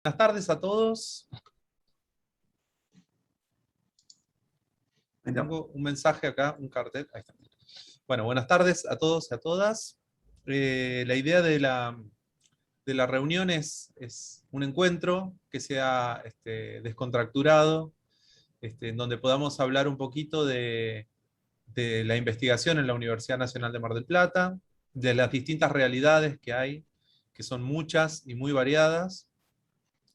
Buenas tardes a todos. Tengo un mensaje acá, un cartel. Ahí está. Bueno, buenas tardes a todos y a todas. La idea de la reunión es un encuentro que sea descontracturado, en donde podamos hablar un poquito de la investigación en la Universidad Nacional de Mar del Plata, de las distintas realidades que hay, que son muchas y muy variadas.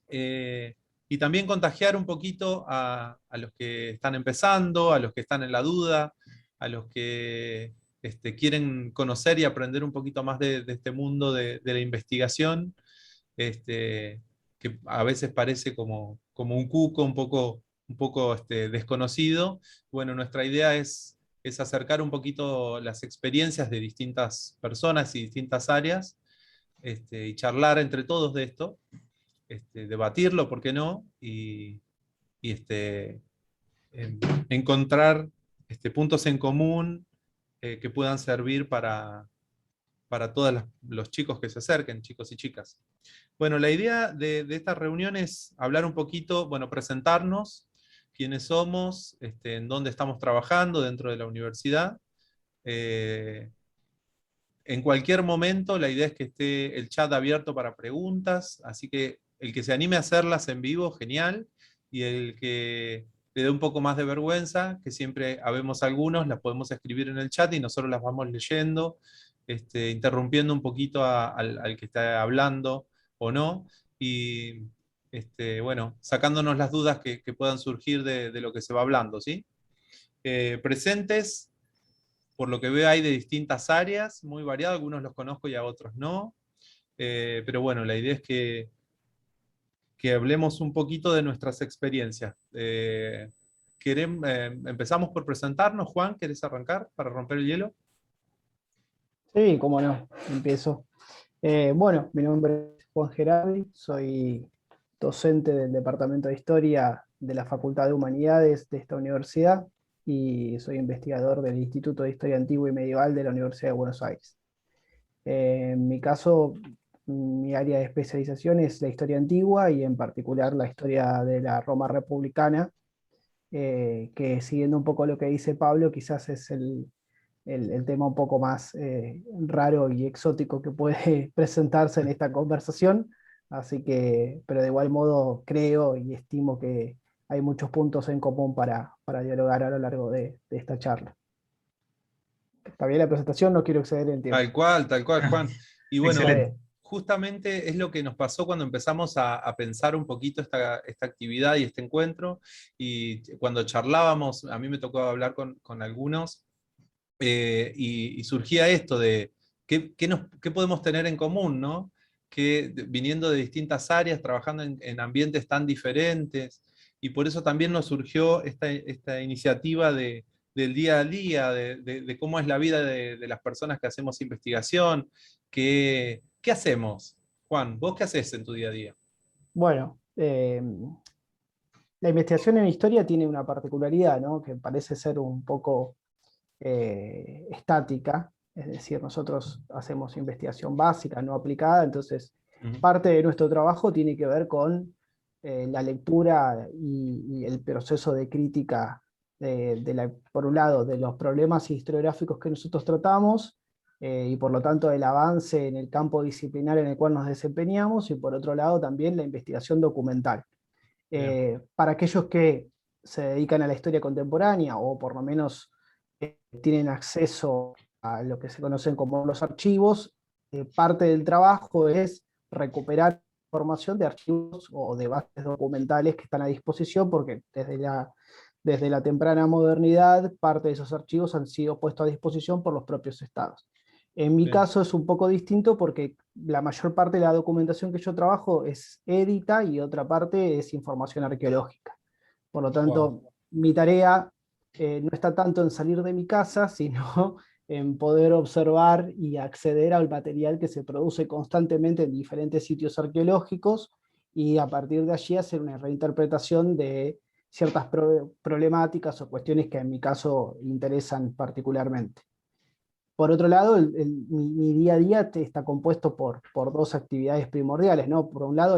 Y también contagiar un poquito a los que están empezando, a los que están en la duda, a los que quieren conocer y aprender un poquito más de este mundo de la investigación, que a veces parece como un cuco, un poco desconocido. Bueno, nuestra idea es acercar un poquito las experiencias de distintas personas y distintas áreas, y charlar entre todos de esto, debatirlo, ¿por qué no? Y encontrar puntos en común que puedan servir para todos los chicos que se acerquen, chicos y chicas. Bueno, la idea de esta reunión es hablar un poquito, bueno, presentarnos, quiénes somos, en dónde estamos trabajando dentro de la universidad. En cualquier momento, la idea es que esté el chat abierto para preguntas, así que el que se anime a hacerlas en vivo, genial, y el que le dé un poco más de vergüenza, que siempre habemos algunos, las podemos escribir en el chat y nosotros las vamos leyendo, interrumpiendo un poquito al que está hablando o no, y bueno, sacándonos las dudas que puedan surgir de lo que se va hablando, ¿sí? Presentes. Por lo que veo hay de distintas áreas, muy variados, algunos los conozco y a otros no. Pero bueno, la idea es que hablemos un poquito de nuestras experiencias. Empezamos por presentarnos. Juan, ¿querés arrancar para romper el hielo? Sí, cómo no, empiezo. Bueno, mi nombre es Juan Gerardi, soy docente del Departamento de Historia de la Facultad de Humanidades de esta universidad y soy investigador del Instituto de Historia Antigua y Medieval de la Universidad de Buenos Aires. En mi caso, mi área de especialización es la historia antigua y en particular la historia de la Roma republicana, que siguiendo un poco lo que dice Pablo, quizás es el tema un poco más raro y exótico que puede presentarse en esta conversación. Así que, pero de igual modo creo y estimo que hay muchos puntos en común para dialogar a lo largo de esta charla. Está bien la presentación, no quiero exceder el tiempo. Tal cual, Juan. Y bueno, Está bien. justamente es lo que nos pasó cuando empezamos a pensar un poquito esta actividad y este encuentro. Y cuando charlábamos, a mí me tocó hablar con algunos. Y surgía esto de qué podemos tener en común, ¿no? Que viniendo de distintas áreas, trabajando en ambientes tan diferentes, y por eso también nos surgió esta iniciativa del día a día, de cómo es la vida de las personas que hacemos investigación. ¿Qué hacemos? Juan, ¿vos qué haces en tu día a día? Bueno, la investigación en historia tiene una particularidad, ¿no? Que parece ser un poco estática, es decir, nosotros hacemos investigación básica, no aplicada, entonces Ujú. parte de nuestro trabajo tiene que ver con la lectura y el proceso de crítica por un lado, de los problemas historiográficos que nosotros tratamos, y por lo tanto el avance en el campo disciplinar en el cual nos desempeñamos, y por otro lado también la investigación documental. Bien, Para aquellos que se dedican a la historia contemporánea o por lo menos tienen acceso a lo que se conocen como los archivos, parte del trabajo es recuperar información de archivos o de bases documentales que están a disposición, porque desde la temprana modernidad parte de esos archivos han sido puestos a disposición por los propios estados. En mi bien. caso es un poco distinto porque la mayor parte de la documentación que yo trabajo es édita y otra parte es información arqueológica. Por lo Wow. tanto, mi tarea no está tanto en salir de mi casa, sino en poder observar y acceder al material que se produce constantemente en diferentes sitios arqueológicos y a partir de allí hacer una reinterpretación de ciertas problemáticas o cuestiones que en mi caso interesan particularmente. Por otro lado, mi día a día está compuesto por dos actividades primordiales, ¿no? Por un lado,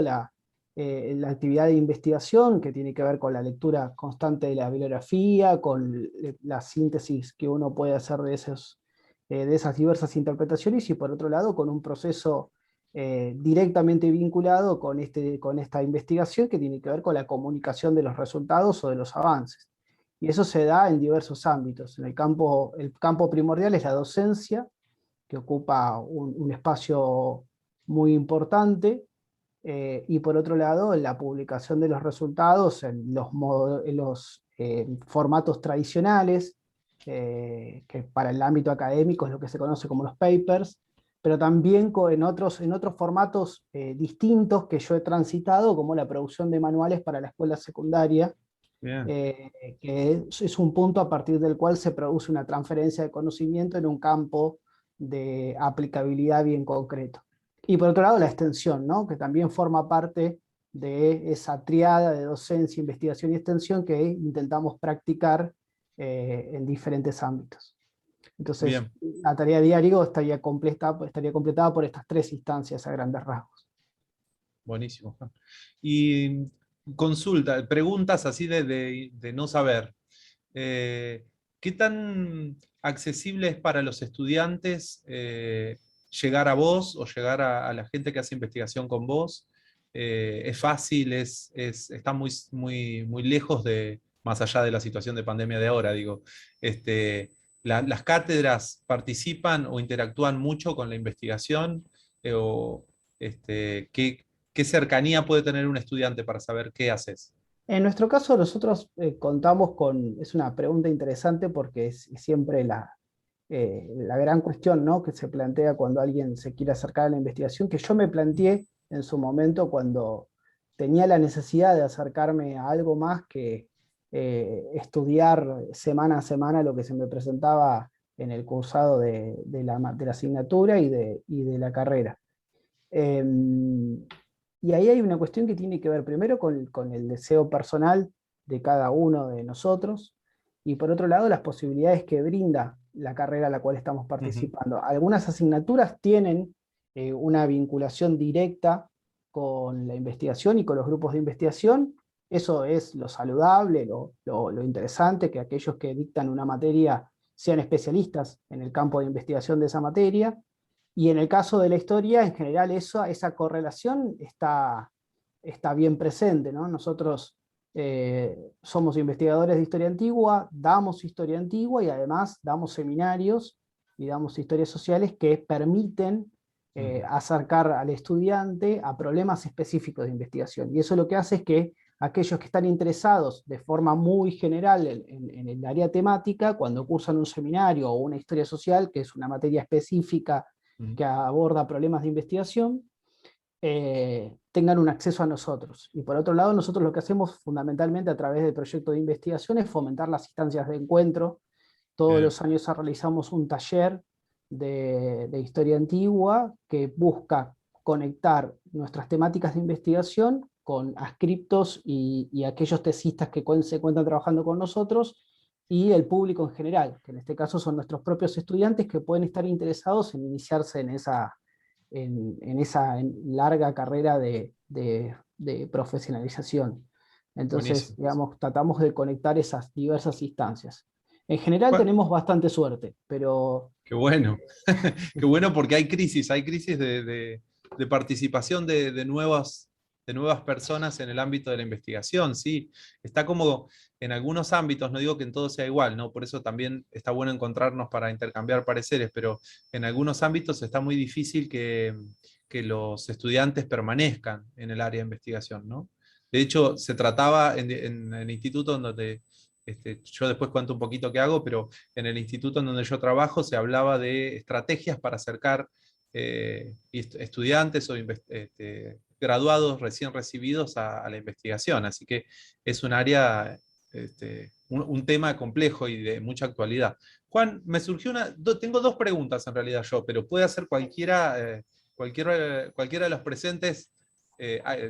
la actividad de investigación, que tiene que ver con la lectura constante de la bibliografía, con la síntesis que uno puede hacer de esas diversas interpretaciones, y por otro lado con un proceso directamente vinculado con esta investigación que tiene que ver con la comunicación de los resultados o de los avances. Y eso se da en diversos ámbitos. El campo primordial es la docencia, que ocupa un espacio muy importante, y por otro lado, la publicación de los resultados en los formatos tradicionales, que para el ámbito académico es lo que se conoce como los papers, pero también en otros formatos distintos que yo he transitado, como la producción de manuales para la escuela secundaria, Bien, que es un punto a partir del cual se produce una transferencia de conocimiento en un campo de aplicabilidad bien concreto. Y por otro lado, la extensión, ¿no? Que también forma parte de esa triada de docencia, investigación y extensión que intentamos practicar en diferentes ámbitos. Entonces, bien, la tarea diaria estaría completada por estas tres instancias a grandes rasgos. buenísimo, Juan. Y consulta, preguntas así de no saber. Eh, ¿Qué tan accesible es para los estudiantes llegar a vos o llegar a la gente que hace investigación con vos? ¿Es fácil? ¿Está muy lejos de, más allá de la situación de pandemia de ahora, digo, las cátedras participan o interactúan mucho con la investigación? O, ¿qué cercanía puede tener un estudiante para saber qué haces? En nuestro caso, nosotros contamos es una pregunta interesante porque es siempre la gran cuestión, ¿no?, que se plantea cuando alguien se quiere acercar a la investigación, que yo me planteé en su momento cuando tenía la necesidad de acercarme a algo más que estudiar semana a semana lo que se me presentaba en el cursado de la asignatura y de la carrera. Y ahí hay una cuestión que tiene que ver primero con el deseo personal de cada uno de nosotros, y por otro lado las posibilidades que brinda la carrera a la cual estamos Ujú, participando. Algunas asignaturas tienen una vinculación directa con la investigación y con los grupos de investigación. Eso es lo saludable, lo interesante, que aquellos que dictan una materia sean especialistas en el campo de investigación de esa materia. Y en el caso de la historia, en general, esa correlación está bien presente, ¿no? Nosotros somos investigadores de historia antigua, damos historia antigua y además damos seminarios y damos historias sociales que permiten ujú. acercar al estudiante a problemas específicos de investigación. Y eso lo que hace es que aquellos que están interesados de forma muy general en el área temática, cuando cursan un seminario o una historia social, que es una materia específica Ujú. que aborda problemas de investigación, tengan un acceso a nosotros. Y por otro lado, nosotros lo que hacemos fundamentalmente a través del proyecto de investigación es fomentar las instancias de encuentro. Todos Bien, los años realizamos un taller de historia antigua que busca conectar nuestras temáticas de investigación con adscriptos y aquellos tesistas que se encuentran trabajando con nosotros, y el público en general, que en este caso son nuestros propios estudiantes que pueden estar interesados en iniciarse en esa larga carrera de profesionalización. Entonces, buenísimo. digamos, tratamos de conectar esas diversas instancias. En general Juan, tenemos bastante suerte, pero qué bueno, qué bueno porque hay crisis de participación de nuevas personas en el ámbito de la investigación, sí. Está como en algunos ámbitos, no digo que en todo sea igual, ¿no? Por eso también está bueno encontrarnos para intercambiar pareceres, pero en algunos ámbitos está muy difícil que los estudiantes permanezcan en el área de investigación, ¿no? De hecho, se trataba en el instituto en donde yo después cuento un poquito qué hago, pero en el instituto en donde yo trabajo se hablaba de estrategias para acercar estudiantes o graduados recién recibidos a la investigación. Así que es un área, un tema complejo y de mucha actualidad. Juan, me surgió tengo dos preguntas en realidad yo, pero puede hacer cualquiera de los presentes,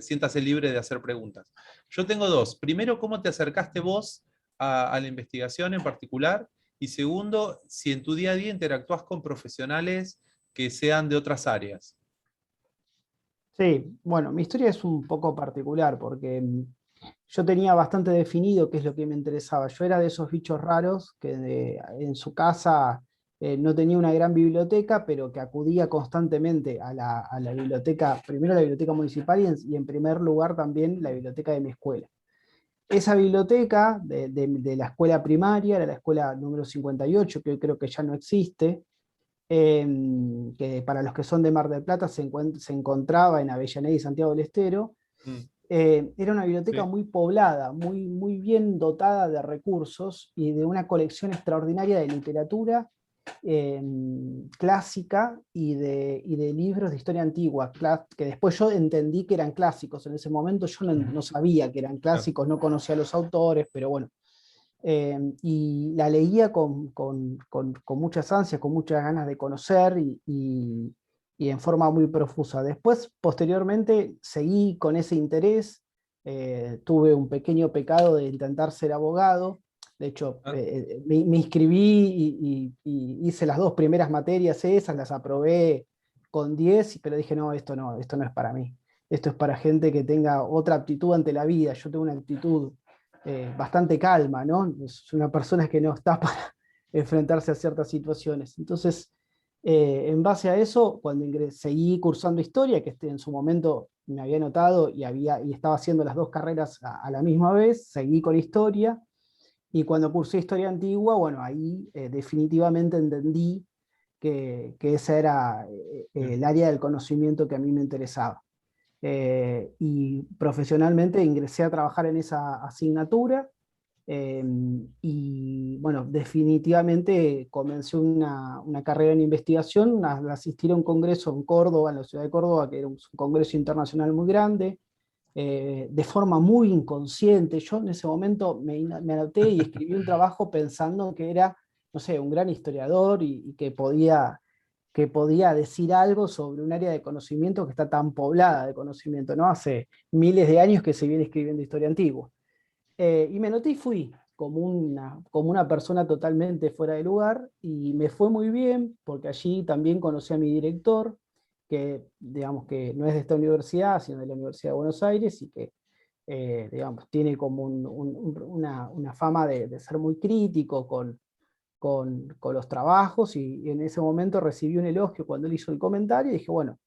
siéntase libre de hacer preguntas. Yo tengo dos. Primero, ¿cómo te acercaste vos a la investigación en particular? Y segundo, si en tu día a día interactúas con profesionales que sean de otras áreas. Sí, bueno, mi historia es un poco particular porque yo tenía bastante definido qué es lo que me interesaba. Yo era de esos bichos raros que en su casa no tenía una gran biblioteca, pero que acudía constantemente a la biblioteca, primero la biblioteca municipal y en primer lugar también la biblioteca de mi escuela. Esa biblioteca de la escuela primaria era la escuela número 58, que hoy creo que ya no existe, que para los que son de Mar del Plata se encontraba en Avellaneda y Santiago del Estero. Mm, Era una biblioteca sí, muy poblada, muy bien dotada de recursos y de una colección extraordinaria de literatura eh, clásica y de libros de historia antigua, que después yo entendí que eran clásicos. En ese momento yo no sabía que eran claro. clásicos, no conocía a los autores, pero bueno. Y la leía con muchas ansias, con muchas ganas de conocer y en forma muy profusa. Después, posteriormente, seguí con ese interés. Tuve un pequeño pecado de intentar ser abogado. De hecho, Ah, me inscribí y hice las dos primeras materias esas, las aprobé con 10, pero dije, no, esto no es para mí. Esto es para gente que tenga otra aptitud ante la vida. Yo tengo una actitud bastante calma, ¿no? Es una persona que no está para enfrentarse a ciertas situaciones. Entonces, en base a eso, cuando seguí cursando historia, que en su momento me había notado y estaba haciendo las dos carreras a la misma vez, seguí con historia, y cuando cursé historia antigua, bueno, ahí definitivamente entendí que ese era bien. el área del conocimiento que a mí me interesaba. Y profesionalmente ingresé a trabajar en esa asignatura eh, y bueno, definitivamente comencé una carrera en investigación, asistir a un congreso en Córdoba, en la ciudad de Córdoba, que era un congreso internacional muy grande, de forma muy inconsciente. Yo en ese momento me anoté y escribí un trabajo pensando que era, no sé, un gran historiador y que podía decir algo sobre un área de conocimiento que está tan poblada de conocimiento, ¿no? Hace miles de años que se viene escribiendo historia antigua. Y me noté y fui como una persona totalmente fuera de lugar y me fue muy bien porque allí también conocí a mi director, que digamos que no es de esta universidad, sino de la Universidad de Buenos Aires y que digamos, tiene como una fama de ser muy crítico con los trabajos y en ese momento recibí un elogio cuando él hizo el comentario y dije, bueno,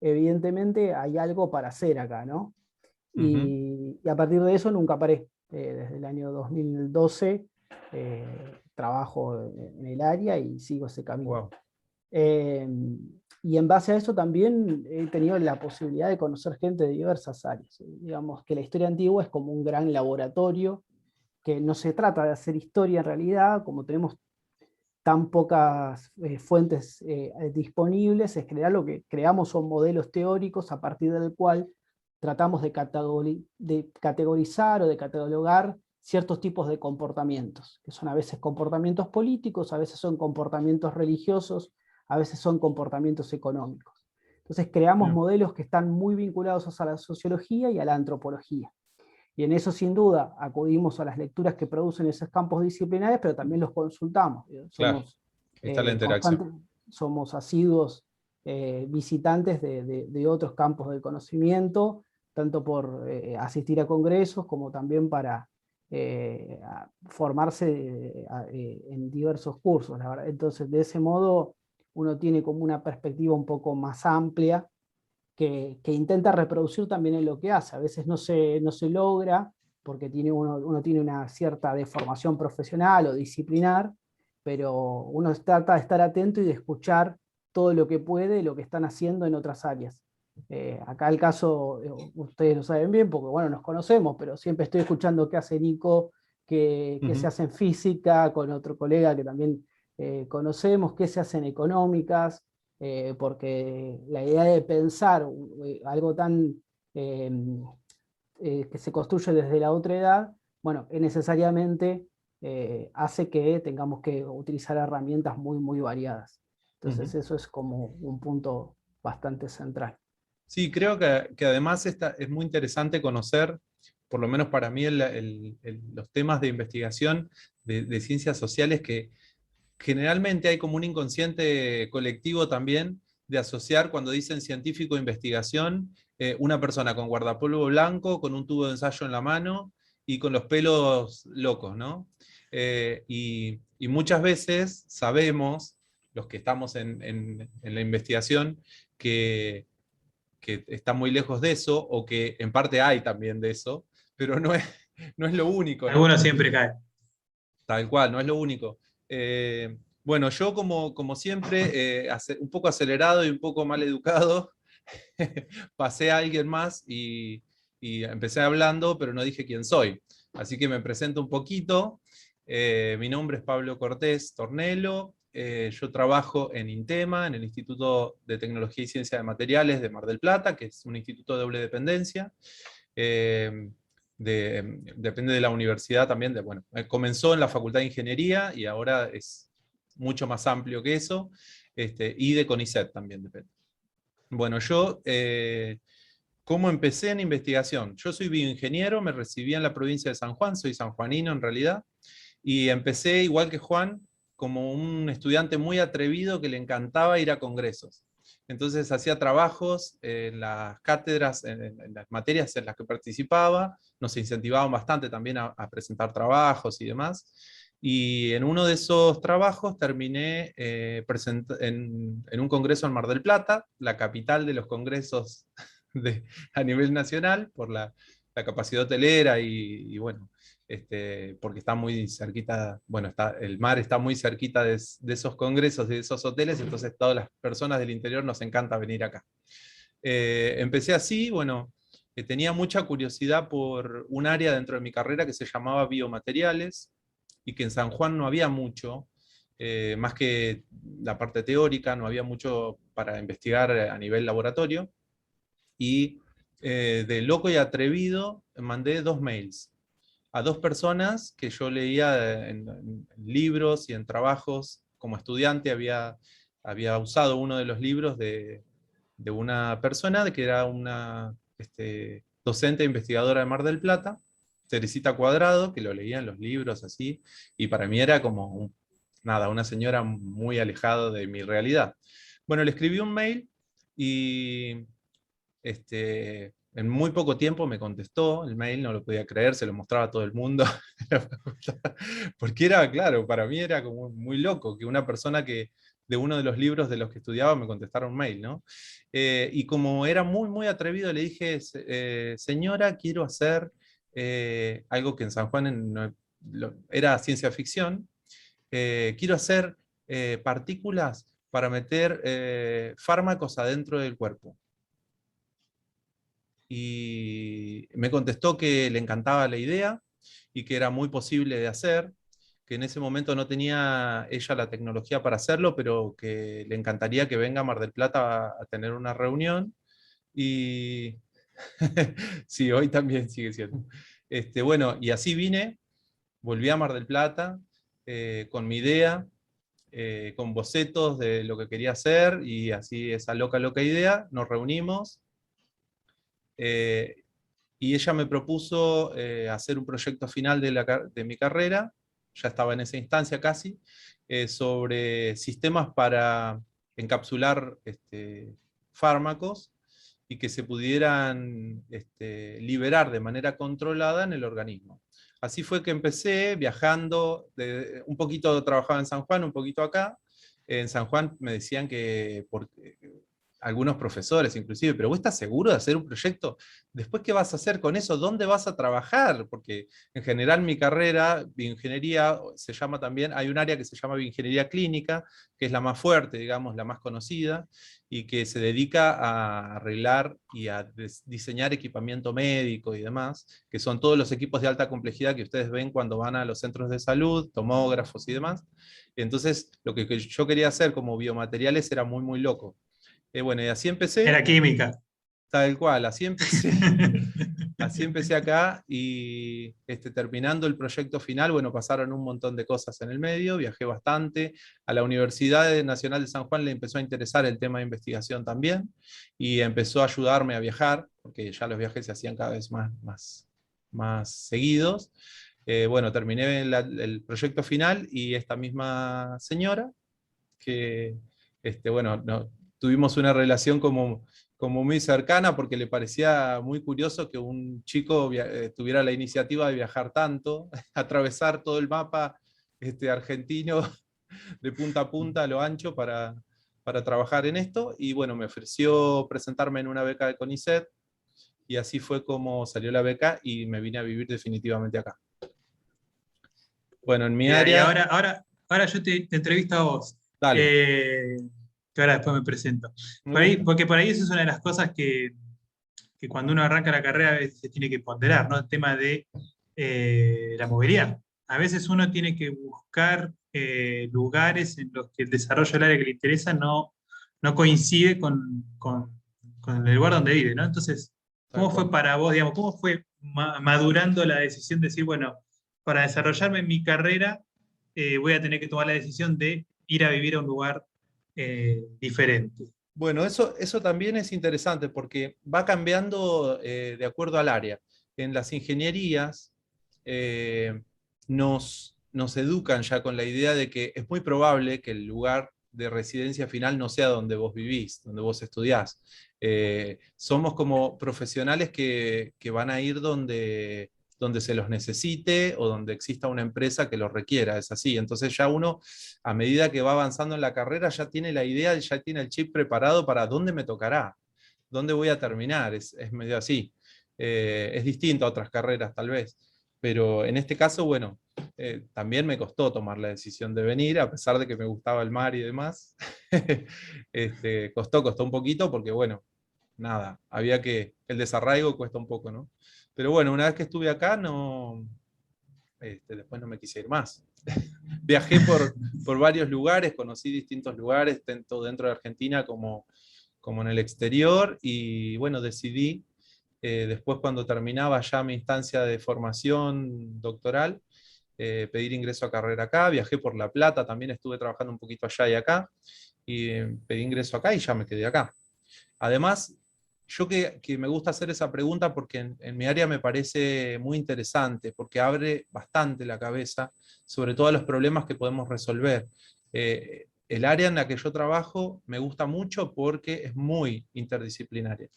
evidentemente hay algo para hacer acá, ¿no? Ujú. Y a partir de eso nunca paré. Desde el año 2012 trabajo en el área y sigo ese camino. Wow. Eh, y en base a eso también he tenido la posibilidad de conocer gente de diversas áreas. Digamos que la historia antigua es como un gran laboratorio, que no se trata de hacer historia en realidad, como tenemos tan pocas fuentes disponibles, en general lo que creamos son modelos teóricos a partir del cual tratamos de categorizar o de catalogar ciertos tipos de comportamientos, que son a veces comportamientos políticos, a veces son comportamientos religiosos, a veces son comportamientos económicos. Entonces creamos Bien. modelos que están muy vinculados a la sociología y a la antropología. Y en eso sin duda acudimos a las lecturas que producen esos campos disciplinares, pero también los consultamos. Claro, Somos está la interacción. constantes, somos asiduos visitantes de otros campos del conocimiento, tanto por asistir a congresos como también para formarse en diversos cursos, la verdad. Entonces, de ese modo, uno tiene como una perspectiva un poco más amplia que intenta reproducir también en lo que hace. A veces no se logra porque uno tiene una cierta deformación profesional o disciplinar, pero uno trata de estar atento y de escuchar todo lo que puede, lo que están haciendo en otras áreas. Acá el caso, ustedes lo saben bien, porque bueno, nos conocemos, pero siempre estoy escuchando qué hace Nico, qué se Ujú. hace en física, con otro colega que también conocemos, qué se hace en económicas, porque la idea de pensar algo tan eh, que se construye desde la otra edad, bueno, necesariamente hace que tengamos que utilizar herramientas muy variadas. Entonces Ujú. eso es como un punto bastante central. Sí, creo que además es muy interesante conocer, por lo menos para mí, los temas de investigación de ciencias sociales que generalmente hay como un inconsciente colectivo también de asociar cuando dicen científico de investigación, una persona con guardapolvo blanco, con un tubo de ensayo en la mano y con los pelos locos, ¿no? Y muchas veces sabemos, los que estamos en la investigación, que está muy lejos de eso, o que en parte hay también de eso, pero no es lo único, ¿no? Algunos siempre caen. Tal cual, no es lo único. Bueno, yo como siempre, un poco acelerado y un poco mal educado, pasé a alguien más y empecé hablando, pero no dije quién soy. Así que me presento un poquito. Mi nombre es Pablo Cortés Tornelo. Yo trabajo en INTEMA, en el Instituto de Tecnología y Ciencia de Materiales de Mar del Plata, que es un instituto de doble dependencia. Depende de la universidad también. Bueno, comenzó en la Facultad de Ingeniería y ahora es mucho más amplio que eso, y de CONICET también depende. Bueno, yo, ¿cómo empecé en investigación? Yo soy bioingeniero, me recibí en la provincia de San Juan, soy sanjuanino en realidad, y empecé igual que Juan, como un estudiante muy atrevido que le encantaba ir a congresos. Entonces hacía trabajos en las cátedras, en las materias en las que participaba, nos incentivaban bastante también a presentar trabajos y demás. Y en uno de esos trabajos terminé en un congreso en Mar del Plata, la capital de los congresos a nivel nacional, por la capacidad hotelera y bueno, porque está muy cerquita, bueno, el mar está muy cerquita de esos congresos, de esos hoteles, entonces todas las personas del interior nos encanta venir acá. Empecé así, bueno, tenía mucha curiosidad por un área dentro de mi carrera que se llamaba biomateriales, y que en San Juan no había mucho, más que la parte teórica, no había mucho para investigar a nivel laboratorio, y de loco y atrevido mandé 2 mails a 2 personas que yo leía en libros y en trabajos. Como estudiante había usado uno de los libros de una persona que era una docente investigadora de Mar del Plata, Teresita Cuadrado, que lo leía en los libros así, y para mí era como nada, una señora muy alejada de mi realidad. Bueno, le escribí un mail y en muy poco tiempo me contestó el mail, no lo podía creer, se lo mostraba a todo el mundo, porque era, claro, para mí era como muy loco que una persona que de uno de los libros de los que estudiaba me contestara un mail, ¿no? Y como era muy, muy atrevido, le dije, señora, quiero hacer algo que en San Juan era ciencia ficción, quiero hacer partículas para meter fármacos adentro del cuerpo. Y me contestó que le encantaba la idea y que era muy posible de hacer, que en ese momento no tenía ella la tecnología para hacerlo, pero que le encantaría que venga a Mar del Plata a tener una reunión. Y sí, hoy también sigue siendo. Bueno, y así vine, volví a Mar del Plata con mi idea, con bocetos de lo que quería hacer, y así esa loca, loca idea, nos reunimos. Y ella me propuso hacer un proyecto final de mi carrera, ya estaba en esa instancia casi, sobre sistemas para encapsular fármacos y que se pudieran liberar de manera controlada en el organismo. Así fue que empecé viajando, un poquito trabajaba en San Juan, un poquito acá. En San Juan me decían que, algunos profesores inclusive, pero ¿vos estás seguro de hacer un proyecto? Después, ¿qué vas a hacer con eso? ¿Dónde vas a trabajar? Porque en general mi carrera, bioingeniería, se llama también, hay un área que se llama bioingeniería clínica, que es la más fuerte, digamos, la más conocida, y que se dedica a arreglar y a diseñar equipamiento médico y demás, que son todos los equipos de alta complejidad que ustedes ven cuando van a los centros de salud, tomógrafos y demás. Entonces, lo que yo quería hacer como biomateriales era muy, muy loco. Bueno, y así empecé, Era química. tal cual, así empecé. Así empecé acá y terminando el proyecto final, bueno, pasaron un montón de cosas en el medio, viajé bastante. A la Universidad Nacional de San Juan le empezó a interesar el tema de investigación también y empezó a ayudarme a viajar, porque ya los viajes se hacían cada vez más seguidos. Bueno, terminé el proyecto final y esta misma señora, que bueno, no, tuvimos una relación como muy cercana porque le parecía muy curioso que un chico tuviera la iniciativa de viajar tanto, atravesar todo el mapa argentino de punta a punta a lo ancho para trabajar en esto. Y bueno, me ofreció presentarme en una beca de CONICET y así fue como salió la beca y me vine a vivir definitivamente acá. Bueno, en mi Y área... ahora yo te entrevisto a vos. Dale. Que ahora después me presento. Porque por ahí eso es una de las cosas que cuando uno arranca la carrera a veces se tiene que ponderar, ¿no? El tema de la movilidad. A veces uno tiene que buscar lugares en los que el desarrollo del área que le interesa no coincide con el lugar donde vive, ¿no? Entonces, ¿cómo fue para vos, digamos, cómo fue madurando la decisión de decir, bueno, para desarrollarme en mi carrera voy a tener que tomar la decisión de ir a vivir a un lugar diferente? Bueno, eso también es interesante porque va cambiando de acuerdo al área. En las ingenierías nos educan ya con la idea de que es muy probable que el lugar de residencia final no sea donde vos vivís, donde vos estudiás. Somos como profesionales que van a ir donde se los necesite o donde exista una empresa que los requiera, es así. Entonces ya uno, a medida que va avanzando en la carrera, ya tiene la idea, ya tiene el chip preparado para dónde me tocará, dónde voy a terminar, es medio así. Es distinto a otras carreras tal vez, pero en este caso, bueno, también me costó tomar la decisión de venir, a pesar de que me gustaba el mar y demás. Costó un poquito porque, bueno, nada, el desarraigo cuesta un poco, ¿no? Pero bueno, una vez que estuve acá, después no me quise ir más. Viajé por varios lugares, conocí distintos lugares, tanto dentro de Argentina como en el exterior, y bueno, decidí, después cuando terminaba ya mi instancia de formación doctoral, pedir ingreso a carrera acá. Viajé por La Plata, también estuve trabajando un poquito allá y acá, y pedí ingreso acá y ya me quedé acá. Además, yo que me gusta hacer esa pregunta porque en mi área me parece muy interesante, porque abre bastante la cabeza sobre todos los problemas que podemos resolver. El área en la que yo trabajo me gusta mucho porque es muy interdisciplinaria,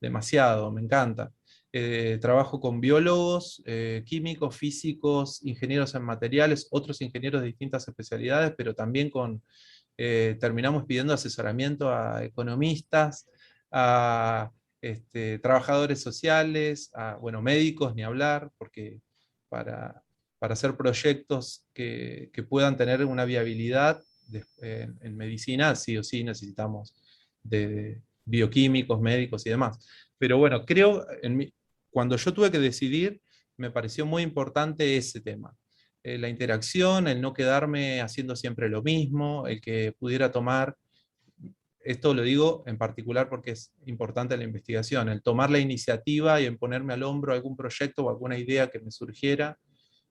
demasiado, me encanta. Trabajo con biólogos, químicos, físicos, ingenieros en materiales, otros ingenieros de distintas especialidades, pero también terminamos pidiendo asesoramiento a economistas, a trabajadores sociales, a bueno, médicos, ni hablar, porque para, hacer proyectos que puedan tener una viabilidad en medicina, sí o sí necesitamos de bioquímicos, médicos y demás. Pero bueno, creo, cuando yo tuve que decidir, me pareció muy importante ese tema. La interacción, el no quedarme haciendo siempre lo mismo, el que pudiera tomar, esto lo digo en particular porque es importante la investigación, el tomar la iniciativa y en ponerme al hombro algún proyecto o alguna idea que me surgiera.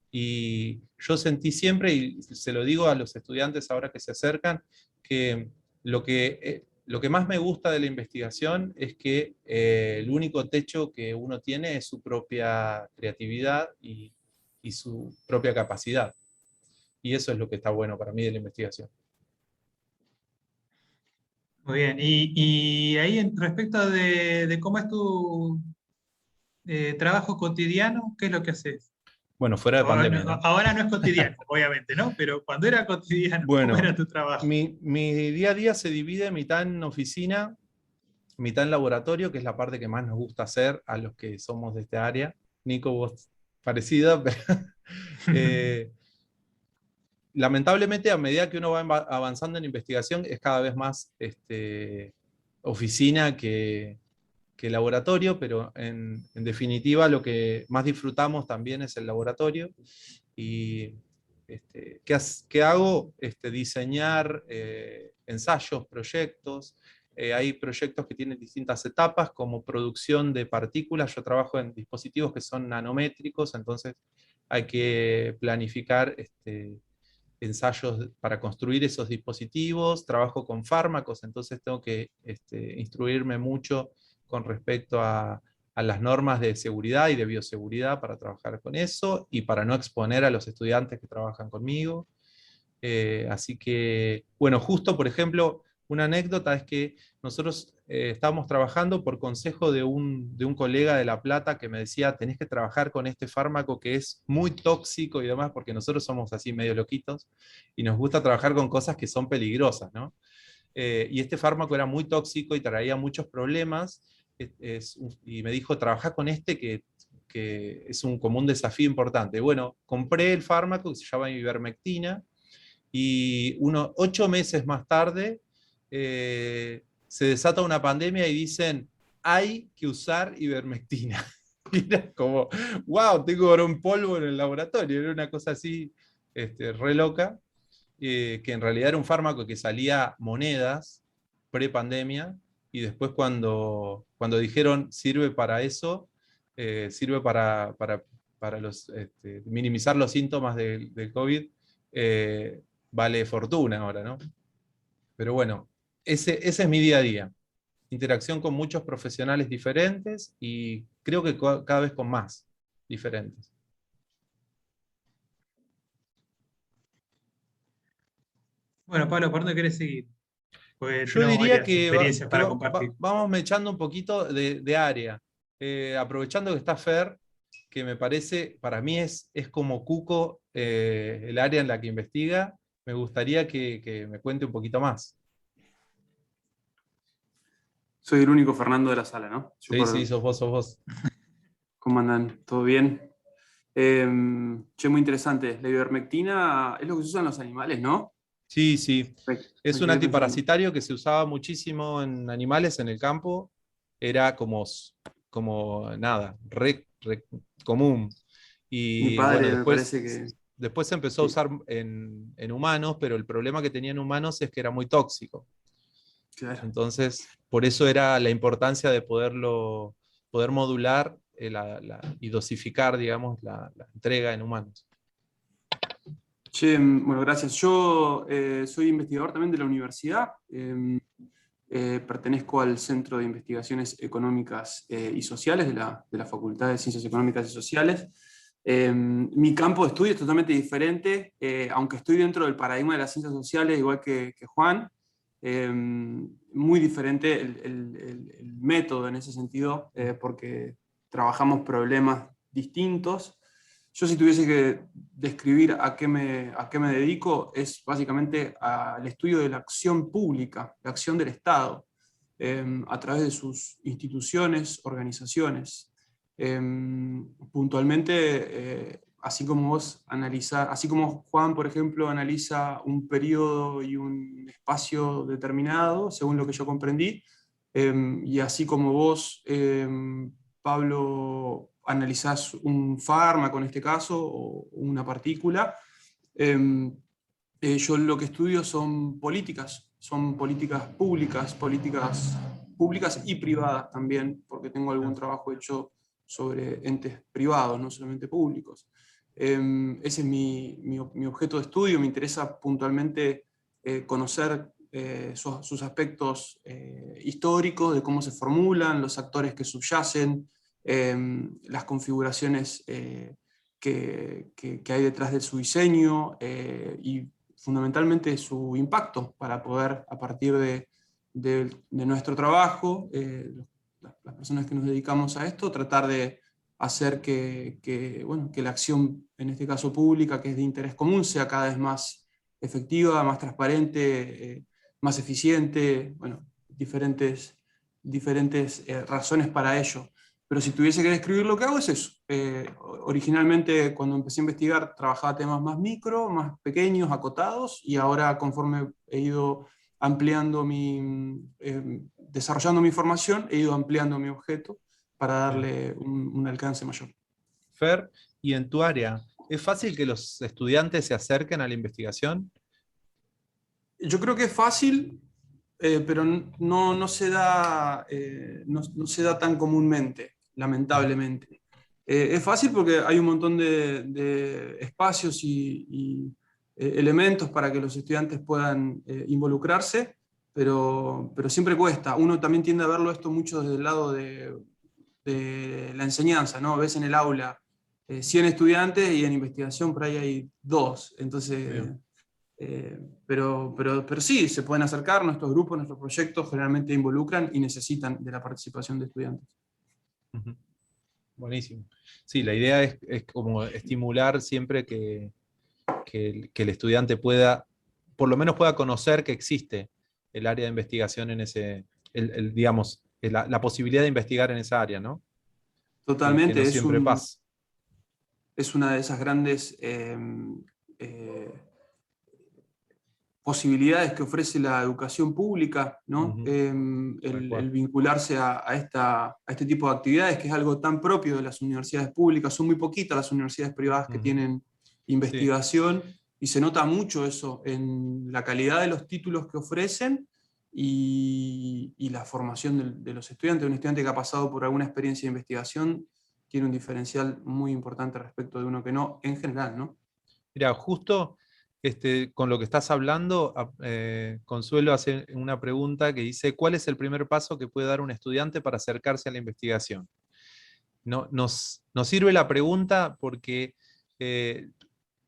Y yo sentí siempre, y se lo digo a los estudiantes ahora que se acercan, que lo que más me gusta de la investigación es que el único techo que uno tiene es su propia creatividad y su propia capacidad. Y eso es lo que está bueno para mí de la investigación. Muy bien. Y ahí respecto de cómo es tu trabajo cotidiano, ¿qué es lo que haces? Bueno, fuera de pandemia, ¿no? Ahora no es cotidiano, obviamente, ¿no? Pero cuando era cotidiano, ¿cómo Bueno, era tu trabajo? mi día a día se divide mitad en oficina, mitad en laboratorio, que es la parte que más nos gusta hacer a los que somos de esta área. Nico, vos parecida, pero lamentablemente a medida que uno va avanzando en investigación es cada vez más oficina que laboratorio, pero en definitiva lo que más disfrutamos también es el laboratorio. Y ¿qué hago? Diseñar ensayos, proyectos. Hay proyectos que tienen distintas etapas, como producción de partículas. Yo trabajo en dispositivos que son nanométricos, entonces hay que planificar ensayos para construir esos dispositivos. Trabajo con fármacos, entonces tengo que instruirme mucho con respecto a las normas de seguridad y de bioseguridad para trabajar con eso y para no exponer a los estudiantes que trabajan conmigo. Así que, bueno, justo, por ejemplo, Una anécdota es que nosotros estábamos trabajando por consejo de un colega de La Plata que me decía, tenés que trabajar con este fármaco que es muy tóxico y demás, porque nosotros somos así medio loquitos y nos gusta trabajar con cosas que son peligrosas, ¿no? Y este fármaco era muy tóxico y traía muchos problemas, y me dijo, trabaja con este que es como un desafío importante. Bueno, compré el fármaco que se llama ivermectina, y 8 meses más tarde se desata una pandemia y dicen, hay que usar ivermectina. Y era como, wow, tengo oro en polvo en el laboratorio, era una cosa así, re loca, que en realidad era un fármaco que salía monedas pre-pandemia, y después cuando dijeron sirve para eso, sirve para minimizar los síntomas del COVID, vale fortuna ahora, ¿no? Pero bueno, ese es mi día a día. Interacción con muchos profesionales diferentes y creo que cada vez con más diferentes. Bueno, Pablo, ¿por dónde querés seguir? Porque Yo tenemos diría varias que, experiencias para compartir. vamos mechando un poquito de área. Aprovechando que está Fer, que me parece, para mí es como Cuco, el área en la que investiga, me gustaría que me cuente un poquito más. Soy el único Fernando de la sala, ¿no? Sí, sí, sos vos, sos vos. ¿Cómo andan? ¿Todo bien? Muy interesante. La ivermectina es lo que se usa en los animales, ¿no? Sí, sí. Es Me un quedé pensando. antiparasitario que se usaba muchísimo en animales en el campo. Era como nada, re común. Mi Y bueno, padre me parece que... después se empezó a Sí, usar en humanos, pero el problema que tenía en humanos es que era muy tóxico. claro. Entonces, por eso era la importancia de poder modular y dosificar, digamos, la entrega en humanos. Bueno, gracias. Yo soy investigador también de la universidad. Pertenezco al Centro de Investigaciones Económicas y Sociales de la Facultad de Ciencias Económicas y Sociales. Mi campo de estudio es totalmente diferente, aunque estoy dentro del paradigma de las ciencias sociales, igual que Juan. Muy diferente el método en ese sentido, porque trabajamos problemas distintos. Yo, si tuviese que describir a qué me dedico, es básicamente al estudio de la acción pública, la acción del Estado, a través de sus instituciones, organizaciones. Puntualmente, así como vos analizás, así como Juan, por ejemplo, analiza un periodo y un espacio determinado, según lo que yo comprendí, y así como vos, Pablo, analizás un fármaco en este caso, o una partícula, yo lo que estudio son políticas públicas y privadas también, porque tengo algún trabajo hecho sobre entes privados, no solamente públicos. Ese es mi objeto de estudio. Me interesa puntualmente conocer sus aspectos históricos, de cómo se formulan, los actores que subyacen, las configuraciones que hay detrás de su diseño, y fundamentalmente su impacto para poder, a partir de nuestro trabajo, las personas que nos dedicamos a esto, tratar de hacer bueno, que la acción, en este caso pública, que es de interés común, sea cada vez más efectiva, más transparente, más eficiente, bueno, diferentes razones para ello. Pero si tuviese que describir lo que hago es eso. Originalmente, cuando empecé a investigar, trabajaba temas más micro, más pequeños, acotados, y ahora, conforme he ido ampliando desarrollando mi formación, he ido ampliando mi objeto para darle un alcance mayor. Fer, y en tu área, ¿es fácil que los estudiantes se acerquen a la investigación? Yo creo que es fácil, pero no se da, no se da tan comúnmente, lamentablemente. Es fácil porque hay un montón de espacios y elementos para que los estudiantes puedan involucrarse, pero siempre cuesta. Uno también tiende a verlo esto mucho desde el lado de la enseñanza, ¿no? Ves en el aula 100 estudiantes y en investigación por ahí hay 2. Entonces, Bien. Pero sí, se pueden acercar, nuestros grupos, nuestros proyectos generalmente involucran y necesitan de la participación de estudiantes. Ujú. Buenísimo. Sí, la idea es como estimular siempre que el estudiante pueda, por lo menos pueda conocer que existe el área de investigación en ese, digamos, la posibilidad de investigar en esa área, ¿no? Que Totalmente, no siempre pasa. es una de esas grandes posibilidades que ofrece la educación pública, ¿no? Ujú. Tal El cual. vincularse a este tipo de actividades, que es algo tan propio de las universidades públicas. Son muy poquitas las universidades privadas que Ujú. tienen Sí. investigación, y se nota mucho eso en la calidad de los títulos que ofrecen y la formación de los estudiantes. Un estudiante que ha pasado por alguna experiencia de investigación tiene un diferencial muy importante respecto de uno que no, en general, ¿no? Mira, justo con lo que estás hablando, Consuelo hace una pregunta que dice, ¿cuál es el primer paso que puede dar un estudiante para acercarse a la investigación? Nos sirve la pregunta porque eh,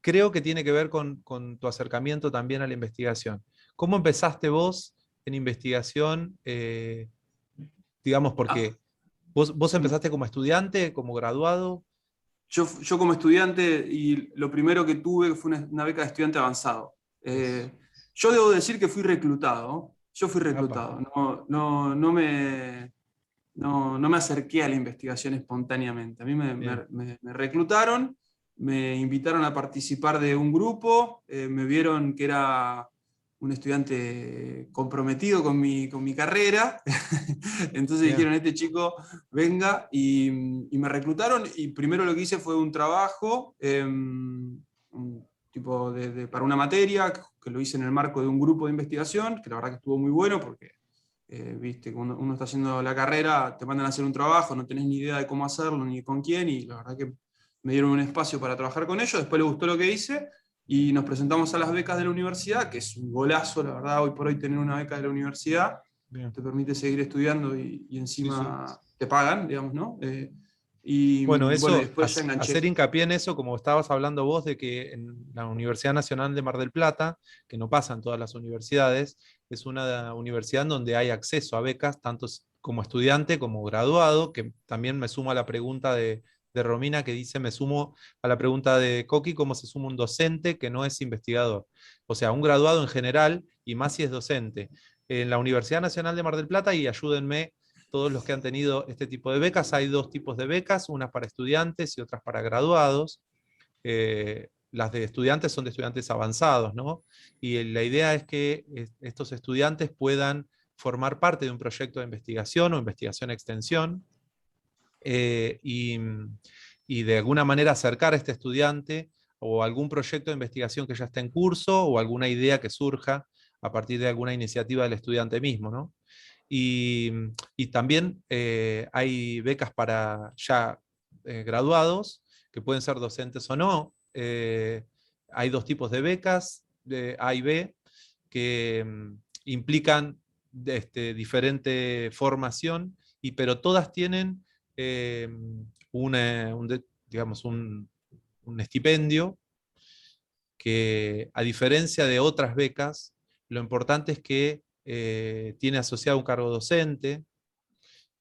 creo que tiene que ver con tu acercamiento también a la investigación. ¿Cómo empezaste vos en investigación? Digamos, Ah, porque vos empezaste como estudiante, como graduado. yo como estudiante, y lo primero que tuve fue una beca de estudiante avanzado. Es, Yo debo decir que fui reclutado. Yo fui apa, reclutado. No me acerqué a la investigación espontáneamente. A mí bien, me reclutaron, me invitaron a participar de un grupo, me vieron que era un estudiante comprometido con mi carrera. Entonces bien, dijeron, este chico, venga, y me reclutaron, y primero lo que hice fue un trabajo, un tipo para una materia, que lo hice en el marco de un grupo de investigación, que la verdad que estuvo muy bueno porque viste, cuando uno está haciendo la carrera, te mandan a hacer un trabajo, no tenés ni idea de cómo hacerlo, ni con quién, y la verdad que me dieron un espacio para trabajar con ellos. Después les gustó lo que hice y nos presentamos a las becas de la universidad, que es un golazo, la verdad. Hoy por hoy tener una beca de la universidad bien. te permite seguir estudiando y Sí, sí. encima te pagan, digamos, ¿no? Y Bueno, bueno, y eso, después ya hacer enganché. hincapié en eso, como estabas hablando vos, de que en la Universidad Nacional de Mar del Plata, que no pasa en todas las universidades, es una universidad en donde hay acceso a becas, tanto como estudiante como graduado, que también me sumo a la pregunta de Romina, que dice, me sumo a la pregunta de Coqui, cómo se suma un docente que no es investigador. O sea, un graduado en general, y más si es docente. En la Universidad Nacional de Mar del Plata, y ayúdenme todos los que han tenido este tipo de becas. Hay dos tipos de becas, unas para estudiantes y otras para graduados. Las de estudiantes son de estudiantes avanzados, ¿no? Y la idea es que estos estudiantes puedan formar parte de un proyecto de investigación o investigación-extensión y de alguna manera acercar a este estudiante o algún proyecto de investigación que ya esté en curso o alguna idea que surja a partir de alguna iniciativa del estudiante mismo, ¿no? Y, y también hay becas para ya graduados, que pueden ser docentes o no. Hay dos tipos de becas, de A y B, que implican diferente formación, pero todas tienen digamos, un estipendio que, a diferencia de otras becas, lo importante es que tiene asociado un cargo docente,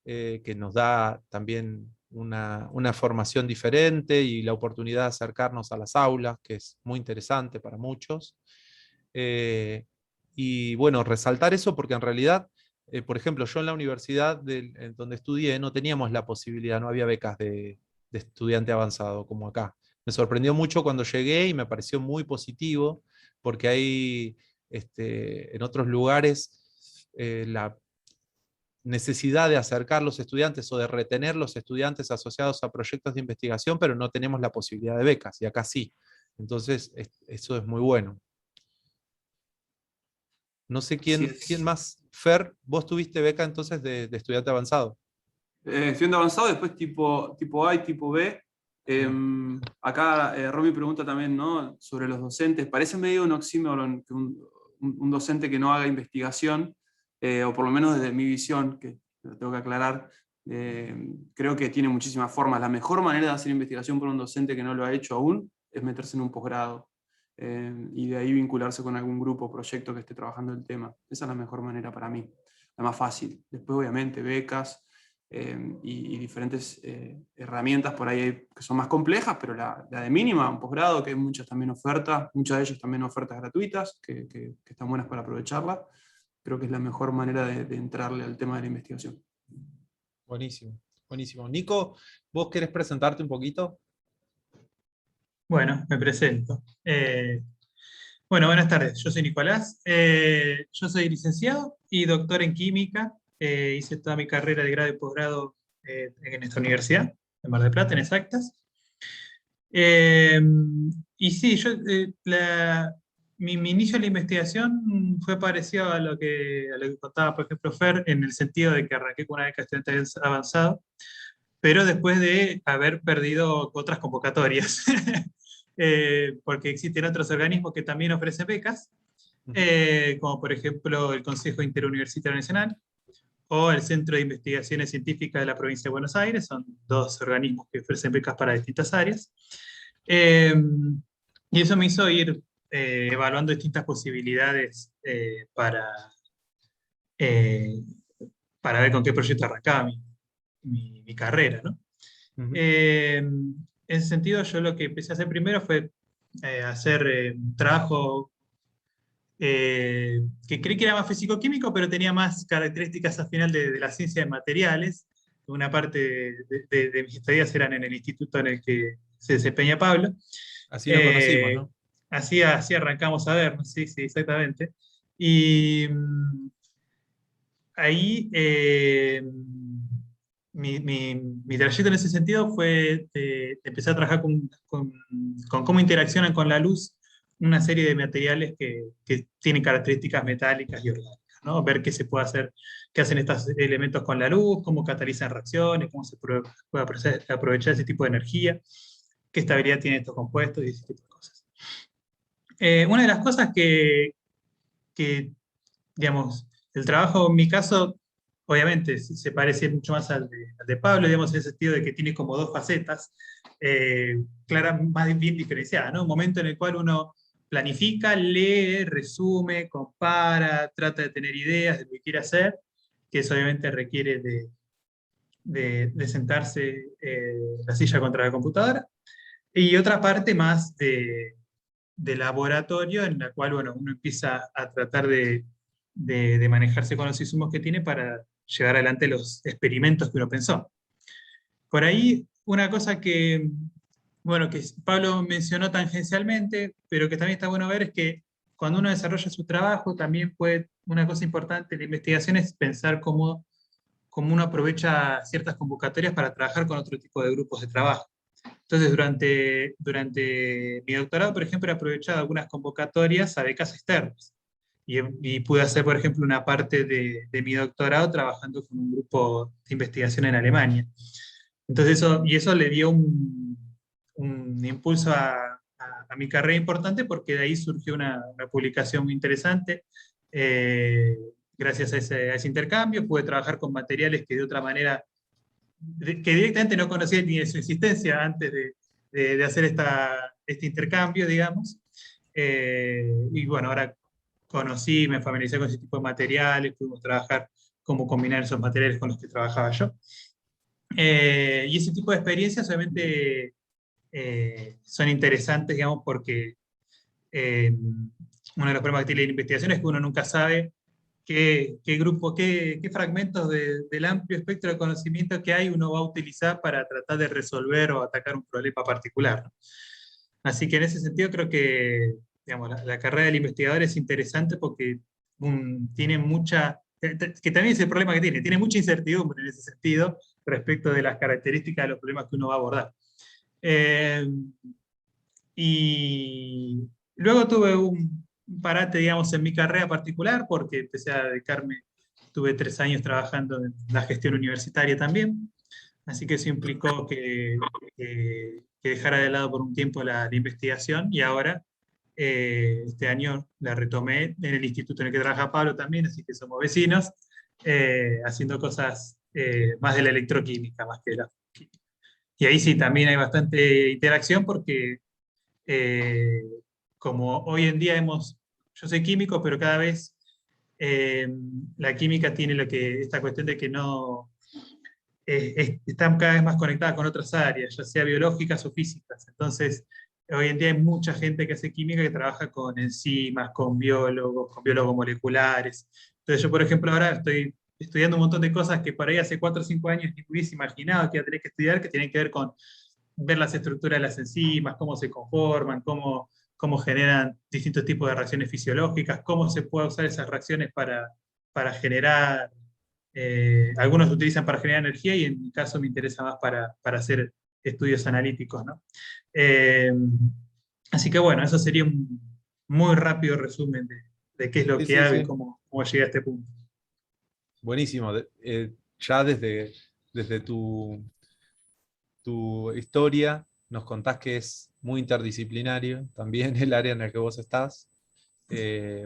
que nos da también una formación diferente y la oportunidad de acercarnos a las aulas, que es muy interesante para muchos. Eh, y bueno, resaltar eso porque en realidad, por ejemplo, yo en la universidad en donde estudié no teníamos la posibilidad, no había becas de estudiante avanzado como acá. Me sorprendió mucho cuando llegué y me pareció muy positivo porque hay en otros lugares la necesidad de acercar los estudiantes o de retener los estudiantes asociados a proyectos de investigación, pero no tenemos la posibilidad de becas, y acá sí. Entonces, eso es muy bueno. No sé Así quién es. más. Fer, vos tuviste beca entonces de estudiante avanzado. Estudiante avanzado, después tipo A y tipo B. Bien. Acá Romy pregunta también, ¿no?, sobre los docentes. Parece medio un oxímoron que un docente que no haga investigación, o por lo menos desde mi visión, que lo tengo que aclarar, creo que tiene muchísimas formas. La mejor manera de hacer investigación por un docente que no lo ha hecho aún es meterse en un posgrado. y de ahí vincularse con algún grupo o proyecto que esté trabajando el tema. Esa es la mejor manera para mí, la más fácil. Después, obviamente, becas y diferentes herramientas por ahí que son más complejas, pero la de mínima, un posgrado, que hay muchas también ofertas, muchas de ellas también ofertas gratuitas, que están buenas para aprovecharla. Creo que es la mejor manera de entrarle al tema de la investigación. Buenísimo, buenísimo. Nico, ¿vos querés presentarte un poquito? Bueno, me presento. Bueno, buenas tardes. Yo soy Nicolás. Yo soy licenciado y doctor en química. Hice toda mi carrera de grado y posgrado en esta universidad, en Mar del Plata, en Exactas. Y sí, mi inicio en la investigación fue parecido a lo que contaba, por ejemplo, Fer, en el sentido de que arranqué con una beca de estudiante avanzado, pero después de haber perdido otras convocatorias, porque existen otros organismos que también ofrecen becas, como por ejemplo el Consejo Interuniversitario Nacional o el Centro de Investigaciones Científicas de la Provincia de Buenos Aires. Son dos organismos que ofrecen becas para distintas áreas. Y eso me hizo ir evaluando distintas posibilidades eh, para ver con qué proyecto arrancaba mi carrera, ¿no? En ese sentido, yo lo que empecé a hacer primero fue hacer un trabajo que creí que era más físico-químico, pero tenía más características al final de la ciencia de materiales. Una parte de mis estadías eran en el instituto en el que se desempeña Pablo. Así lo conocimos, ¿no? Así arrancamos a ver, ¿no? Sí, sí, exactamente. Y ahí mi trayecto en ese sentido fue de empezar a trabajar con cómo interaccionan con la luz una serie de materiales que tienen características metálicas y orgánicas, ¿no? Ver qué se puede hacer, qué hacen estos elementos con la luz, cómo catalizan reacciones, cómo se puede aprovechar ese tipo de energía, qué estabilidad tienen estos compuestos y ese tipo de cosas. Una de las cosas que digamos, el trabajo en mi caso, obviamente, se parece mucho más al de Pablo, digamos, en el sentido de que tiene como dos facetas, claras, más bien diferenciadas, ¿no? Un momento en el cual uno planifica, lee, resume, compara, trata de tener ideas de lo que quiere hacer, que eso obviamente requiere de sentarse en la silla contra la computadora, y otra parte más de laboratorio en la cual, bueno, uno empieza a tratar de manejarse con los insumos que tiene para llevar adelante los experimentos que uno pensó. Por ahí, una cosa bueno, que Pablo mencionó tangencialmente, pero que también está bueno ver, es que cuando uno desarrolla su trabajo, también una cosa importante en la investigación es pensar cómo uno aprovecha ciertas convocatorias para trabajar con otro tipo de grupos de trabajo. Entonces, durante mi doctorado, por ejemplo, he aprovechado algunas convocatorias a becas externas. Y pude hacer, por ejemplo, una parte de mi doctorado trabajando con un grupo de investigación en Alemania. Entonces, eso le dio un impulso a mi carrera importante, porque de ahí surgió una publicación muy interesante. Gracias a ese intercambio pude trabajar con materiales que de otra manera que directamente no conocía ni de su existencia antes de hacer este intercambio, digamos. Y bueno, ahora me familiaricé con ese tipo de materiales, pudimos trabajar cómo combinar esos materiales con los que trabajaba yo. Y ese tipo de experiencias obviamente son interesantes, digamos, porque uno de los problemas que tiene la investigación es que uno nunca sabe qué grupo, qué fragmentos del amplio espectro de conocimiento que hay uno va a utilizar para tratar de resolver o atacar un problema particular, ¿no? Así que en ese sentido creo que, digamos, la carrera del investigador es interesante porque tiene que también es el problema que tiene mucha incertidumbre en ese sentido respecto de las características de los problemas que uno va a abordar. Y luego tuve un parate, digamos, en mi carrera particular, porque empecé a dedicarme, tuve 3 años trabajando en la gestión universitaria también, así que eso implicó que dejara de lado por un tiempo la investigación, y ahora, este año la retomé en el instituto en el que trabaja Pablo también, así que somos vecinos, haciendo cosas más de la electroquímica, más que de la química. Y ahí sí, también hay bastante interacción porque como hoy en día yo soy químico, pero cada vez la química tiene esta cuestión de que no está cada vez más conectada con otras áreas, ya sea biológicas o físicas. Entonces, hoy en día hay mucha gente que hace química que trabaja con enzimas, con biólogos moleculares. Entonces yo, por ejemplo, ahora estoy estudiando un montón de cosas que por ahí hace 4 o 5 años ni hubiese imaginado que iba a tener que estudiar, que tienen que ver con ver las estructuras de las enzimas, cómo se conforman, cómo generan distintos tipos de reacciones fisiológicas, cómo se puede usar esas reacciones para generar, algunos se utilizan para generar energía y en mi caso me interesa más para hacer estudios analíticos, ¿no? Así que bueno, eso sería un muy rápido resumen de qué es lo Sí, que sí, hago y sí. cómo llegué a este punto. Buenísimo. Ya desde tu historia nos contás que es muy interdisciplinario también el área en la que vos estás,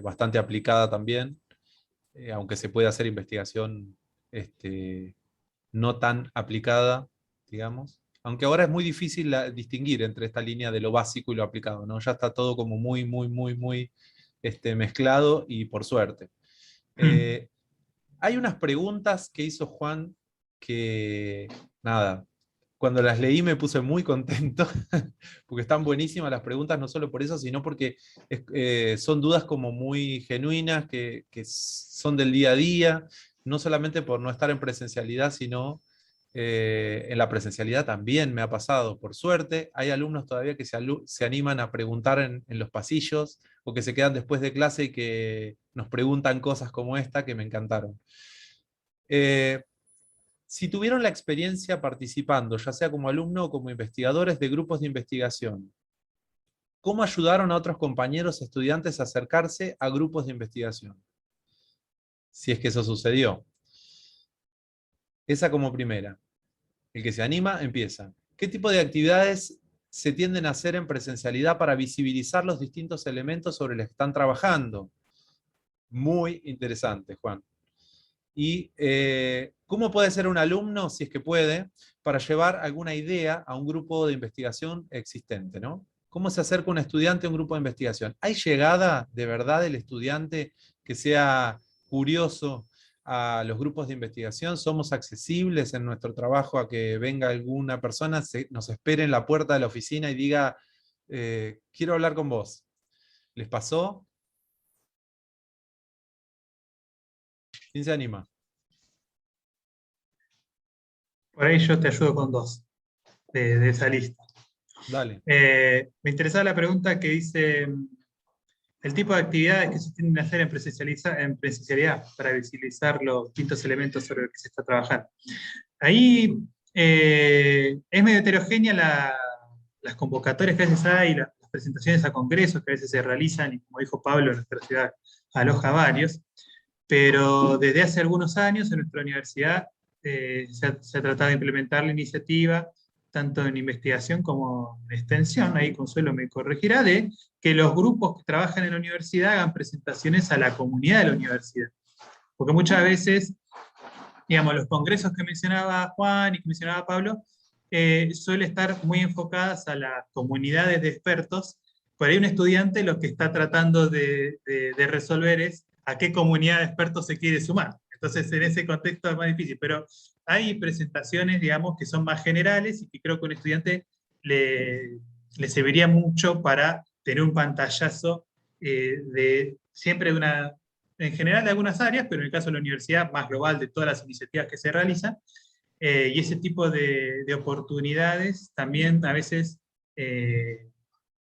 bastante aplicada también, aunque se puede hacer investigación este, no tan aplicada, digamos. Aunque ahora es muy difícil distinguir entre esta línea de lo básico y lo aplicado, ¿no? Ya está todo como muy, muy, muy, muy mezclado y por suerte. Mm. Hay unas preguntas que hizo Juan que, nada, cuando las leí me puse muy contento, porque están buenísimas las preguntas, no solo por eso, sino porque son dudas como muy genuinas, que son del día a día, no solamente por no estar en presencialidad, sino en la presencialidad también me ha pasado. Por suerte, hay alumnos todavía que se animan a preguntar en los pasillos o que se quedan después de clase y que nos preguntan cosas como esta que me encantaron. Eh, si tuvieron la experiencia participando, ya sea como alumno o como investigadores de grupos de investigación, ¿cómo ayudaron a otros compañeros estudiantes a acercarse a grupos de investigación? Si es que eso sucedió. Esa como primera. El que se anima, empieza. ¿Qué tipo de actividades se tienden a hacer en presencialidad para visibilizar los distintos elementos sobre los que están trabajando? Muy interesante, Juan. Y cómo puede ser un alumno, si es que puede, para llevar alguna idea a un grupo de investigación existente, ¿no? ¿Cómo se acerca un estudiante a un grupo de investigación? ¿Hay llegada de verdad del estudiante que sea curioso a los grupos de investigación? ¿Somos accesibles en nuestro trabajo a que venga alguna persona, nos espere en la puerta de la oficina y diga, quiero hablar con vos? ¿Les pasó? ¿Quién se anima? Por ahí yo te ayudo con dos de esa lista. Dale. Me interesaba la pregunta que dice el tipo de actividades que se tienen que hacer en presencialidad para visibilizar los distintos elementos sobre los que se está trabajando. Ahí es medio heterogénea las convocatorias que a veces hay, las presentaciones a congresos que a veces se realizan, y como dijo Pablo, nuestra ciudad aloja varios, pero desde hace algunos años en nuestra universidad se ha tratado de implementar la iniciativa, tanto en investigación como en extensión, ahí Consuelo me corregirá, de que los grupos que trabajan en la universidad hagan presentaciones a la comunidad de la universidad. Porque muchas veces, digamos, los congresos que mencionaba Juan y que mencionaba Pablo, suele estar muy enfocadas a las comunidades de expertos. Por ahí un estudiante lo que está tratando de resolver es a qué comunidad de expertos se quiere sumar. Entonces, en ese contexto es más difícil, pero hay presentaciones, digamos, que son más generales y que creo que a un estudiante le serviría mucho para tener un pantallazo siempre en general de algunas áreas, pero en el caso de la universidad, más global de todas las iniciativas que se realizan. Y ese tipo de oportunidades también a veces,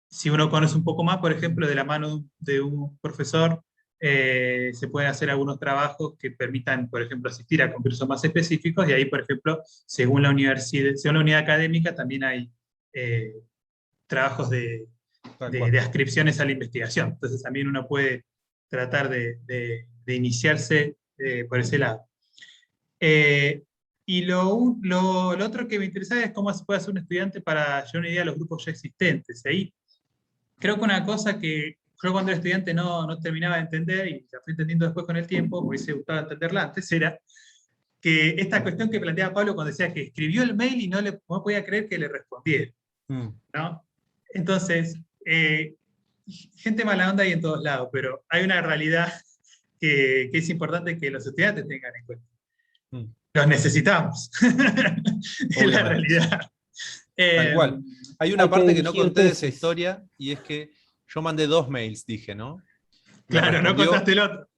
si uno conoce un poco más, por ejemplo, de la mano de un profesor, se pueden hacer algunos trabajos que permitan, por ejemplo, asistir a congresos más específicos, y ahí, por ejemplo, según la universidad, según la unidad académica, también hay trabajos de adscripciones a la investigación. Entonces también uno puede tratar de iniciarse por ese lado. Y lo otro que me interesa es cómo se puede hacer un estudiante para llevar una idea a los grupos ya existentes. Ahí creo que una cosa que yo cuando era estudiante no terminaba de entender, y la fui entendiendo después con el tiempo, me hubiese gustado entenderla antes, era que esta cuestión que planteaba Pablo cuando decía que escribió el mail y no podía creer que le respondiera, ¿no? Entonces, gente mala onda hay en todos lados, pero hay una realidad que es importante que los estudiantes tengan en cuenta. Mm. Los necesitamos. Es la Obviamente. realidad. Tal cual. Hay una Hay que parte que no dirigir conté de esa tesis. historia, y es que yo mandé 2 mails, dije, ¿no? Me Claro, no respondió, contaste el otro.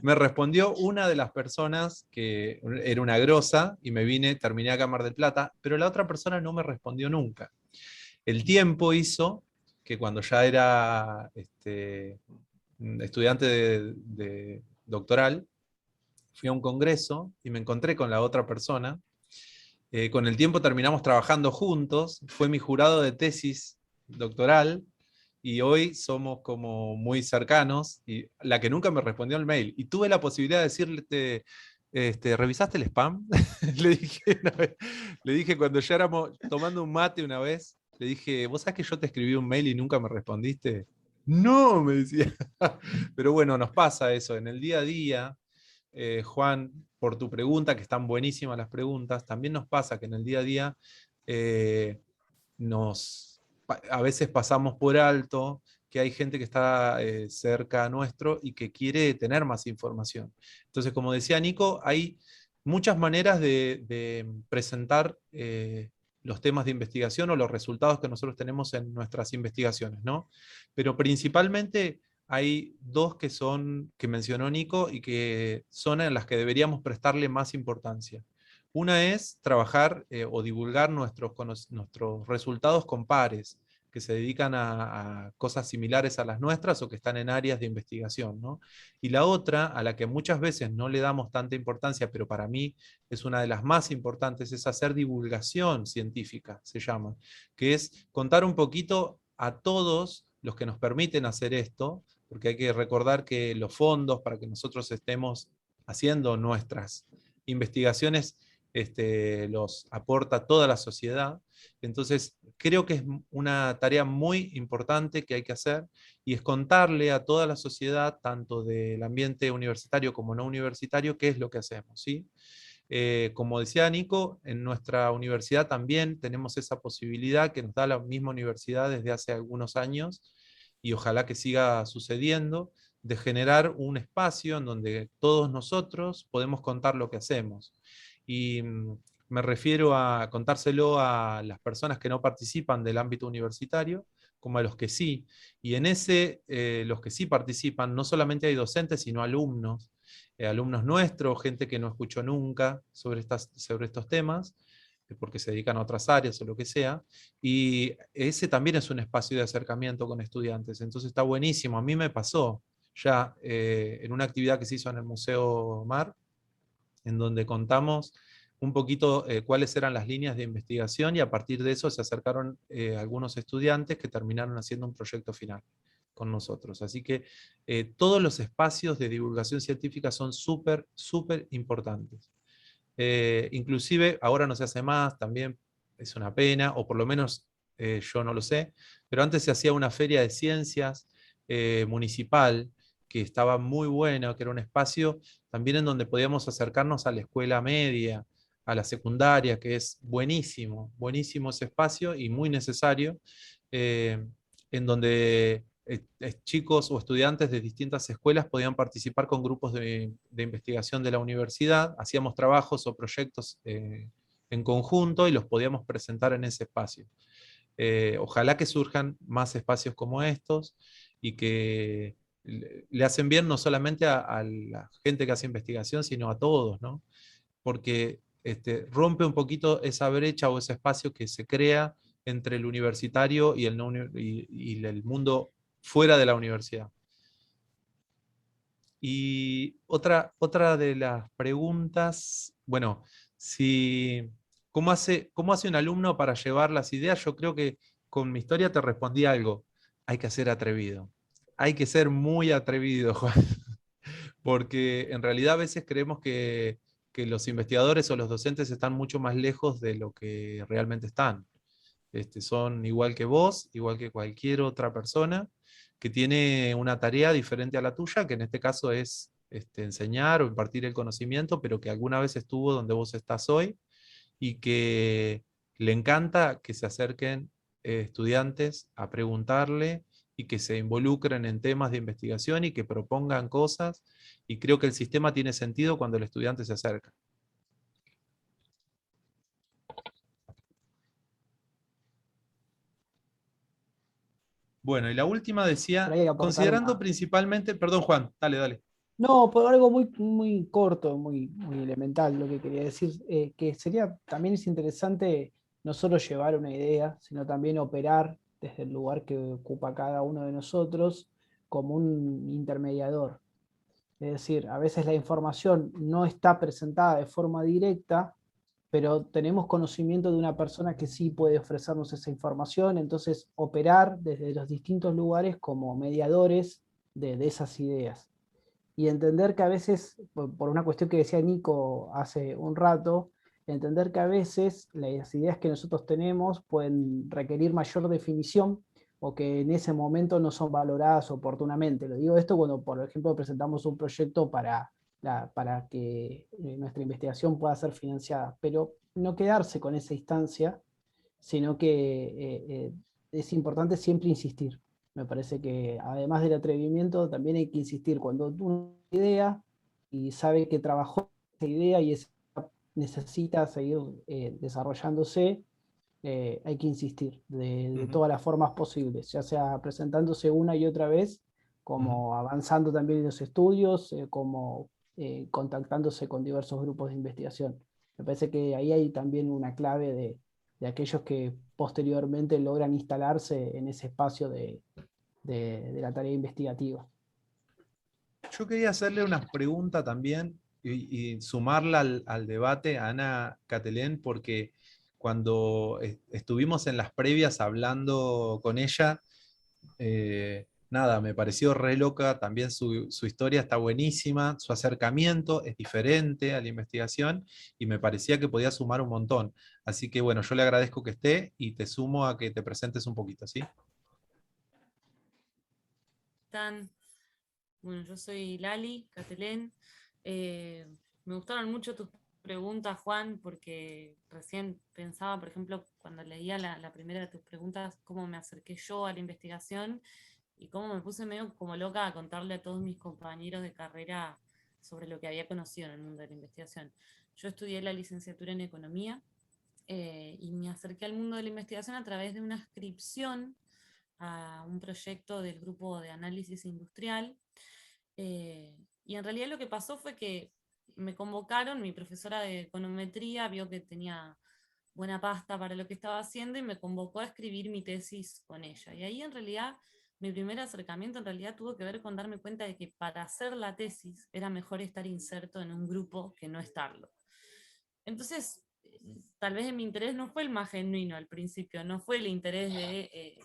me respondió una de las personas que era una grosa y terminé acá en Mar del Plata, pero la otra persona no me respondió nunca. El tiempo hizo que cuando ya era estudiante de doctoral, fui a un congreso y me encontré con la otra persona. Con el tiempo terminamos trabajando juntos, fue mi jurado de tesis doctoral, y hoy somos como muy cercanos, y la que nunca me respondió el mail. Y tuve la posibilidad de decirle, ¿revisaste el spam? le, dije una vez, le dije cuando ya éramos tomando un mate una vez, le dije, ¿vos sabés que yo te escribí un mail y nunca me respondiste? No, me decía. Pero bueno, nos pasa eso en el día a día. Juan, por tu pregunta, que están buenísimas las preguntas, también nos pasa que en el día a día eh, a veces pasamos por alto que hay gente que está cerca nuestro y que quiere tener más información. Entonces, como decía Nico, hay muchas maneras de presentar los temas de investigación o los resultados que nosotros tenemos en nuestras investigaciones, ¿no? Pero principalmente hay 2 que mencionó Nico y que son en las que deberíamos prestarle más importancia. Una es trabajar o divulgar nuestros resultados con pares que se dedican a cosas similares a las nuestras o que están en áreas de investigación, ¿no? Y la otra, a la que muchas veces no le damos tanta importancia, pero para mí es una de las más importantes, es hacer divulgación científica, se llama, que es contar un poquito a todos los que nos permiten hacer esto, porque hay que recordar que los fondos para que nosotros estemos haciendo nuestras investigaciones los aporta toda la sociedad. Entonces, creo que es una tarea muy importante que hay que hacer, y es contarle a toda la sociedad, tanto del ambiente universitario como no universitario, qué es lo que hacemos, ¿sí? Como decía Nico, en nuestra universidad también tenemos esa posibilidad que nos da la misma universidad desde hace algunos años, y ojalá que siga sucediendo, de generar un espacio en donde todos nosotros podemos contar lo que hacemos. Y me refiero a contárselo a las personas que no participan del ámbito universitario, como a los que sí. Y en los que sí participan, no solamente hay docentes, sino alumnos, alumnos nuestros, gente que no escuchó nunca sobre estos temas, porque se dedican a otras áreas o lo que sea, y ese también es un espacio de acercamiento con estudiantes, entonces está buenísimo. A mí me pasó ya en una actividad que se hizo en el Museo Mar, en donde contamos un poquito cuáles eran las líneas de investigación, y a partir de eso se acercaron algunos estudiantes que terminaron haciendo un proyecto final con nosotros. Así que todos los espacios de divulgación científica son súper, súper importantes. Inclusive ahora no se hace más, también es una pena, o por lo menos yo no lo sé, pero antes se hacía una feria de ciencias municipal, que estaba muy buena, que era un espacio también en donde podíamos acercarnos a la escuela media, a la secundaria, que es buenísimo, buenísimo ese espacio y muy necesario, eh, en donde chicos o estudiantes de distintas escuelas podían participar con grupos de investigación de la universidad, hacíamos trabajos o proyectos en conjunto y los podíamos presentar en ese espacio. Ojalá que surjan más espacios como estos y que le hacen bien no solamente a la gente que hace investigación, sino a todos, ¿no? Porque rompe un poquito esa brecha o ese espacio que se crea entre el universitario y y el mundo fuera de la universidad. Y otra de las preguntas, bueno, ¿cómo hace un alumno para llevar las ideas? Yo creo que con mi historia te respondí algo. Hay que ser atrevido. Hay que ser muy atrevido, Juan. Porque en realidad a veces creemos que los investigadores o los docentes están mucho más lejos de lo que realmente están. Son igual que vos, igual que cualquier otra persona que tiene una tarea diferente a la tuya, que en este caso es enseñar o impartir el conocimiento, pero que alguna vez estuvo donde vos estás hoy, y que le encanta que se acerquen estudiantes a preguntarle y que se involucren en temas de investigación y que propongan cosas, y creo que el sistema tiene sentido cuando el estudiante se acerca. Bueno, y la última Por decía, ahí hay que aportar considerando una. principalmente, perdón Juan, dale, dale. No, por algo muy, muy corto, muy elemental lo que quería decir, que sería también es interesante no solo llevar una idea, sino también operar desde el lugar que ocupa cada uno de nosotros como un intermediador. Es decir, a veces la información no está presentada de forma directa, pero tenemos conocimiento de una persona que sí puede ofrecernos esa información, entonces operar desde los distintos lugares como mediadores de esas ideas y entender que a veces, por una cuestión que decía Nico hace un rato, entender que a veces las ideas que nosotros tenemos pueden requerir mayor definición o que en ese momento no son valoradas oportunamente. Lo digo esto cuando, por ejemplo, presentamos un proyecto para que nuestra investigación pueda ser financiada, pero no quedarse con esa instancia, sino que es importante siempre insistir. Me parece que además del atrevimiento, también hay que insistir. Cuando uno tiene una idea y sabe que trabajó esa idea y necesita seguir desarrollándose, hay que insistir de Ujú, todas las formas posibles, ya sea presentándose una y otra vez, ujú. como avanzando también en los estudios, como contactándose con diversos grupos de investigación. Me parece que ahí hay también una clave de aquellos que posteriormente logran instalarse en ese espacio de la tarea investigativa. Yo quería hacerle una pregunta también y sumarla al debate a Ana Catelén, porque cuando estuvimos en las previas hablando con ella, nada, me pareció re loca, también su historia está buenísima, su acercamiento es diferente a la investigación y me parecía que podía sumar un montón. Así que bueno, yo le agradezco que esté y te sumo a que te presentes un poquito, ¿sí? Están, bueno, yo soy Lali Catelén. Eh, Me gustaron mucho tus preguntas, Juan, porque recién pensaba, por ejemplo, cuando leía la primera de tus preguntas, cómo me acerqué yo a la investigación y cómo me puse medio como loca a contarle a todos mis compañeros de carrera sobre lo que había conocido en el mundo de la investigación. Yo estudié la licenciatura en economía y me acerqué al mundo de la investigación a través de una inscripción a un proyecto del grupo de análisis industrial. Y en realidad lo que pasó fue que me convocaron, mi profesora de econometría vio que tenía buena pasta para lo que estaba haciendo y me convocó a escribir mi tesis con ella. Y ahí en realidad mi primer acercamiento en realidad tuvo que ver con darme cuenta de que para hacer la tesis era mejor estar inserto en un grupo que no estarlo. Entonces, tal vez mi interés no fue el más genuino al principio, no fue el interés de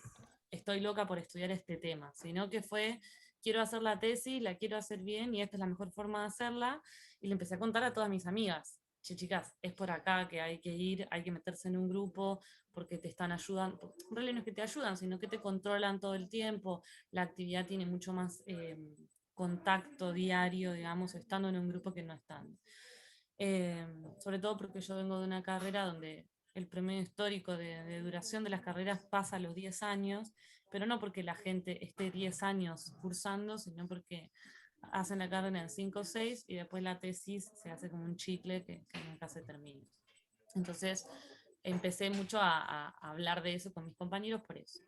estoy loca por estudiar este tema, sino que fue quiero hacer la tesis, la quiero hacer bien y esta es la mejor forma de hacerla. Y le empecé a contar a todas mis amigas, che, chicas, es por acá que hay que ir, hay que meterse en un grupo porque te están ayudando. En realidad no es que te ayudan, sino que te controlan todo el tiempo. La actividad tiene mucho más contacto diario, digamos, estando en un grupo que no estando. Sobre todo porque yo vengo de una carrera donde el promedio histórico de duración de las carreras pasa a los 10 años, pero no porque la gente esté 10 años cursando, sino porque hacen la carrera en 5 o 6 y después la tesis se hace como un chicle que nunca se termina. Entonces empecé mucho a hablar de eso con mis compañeros por eso.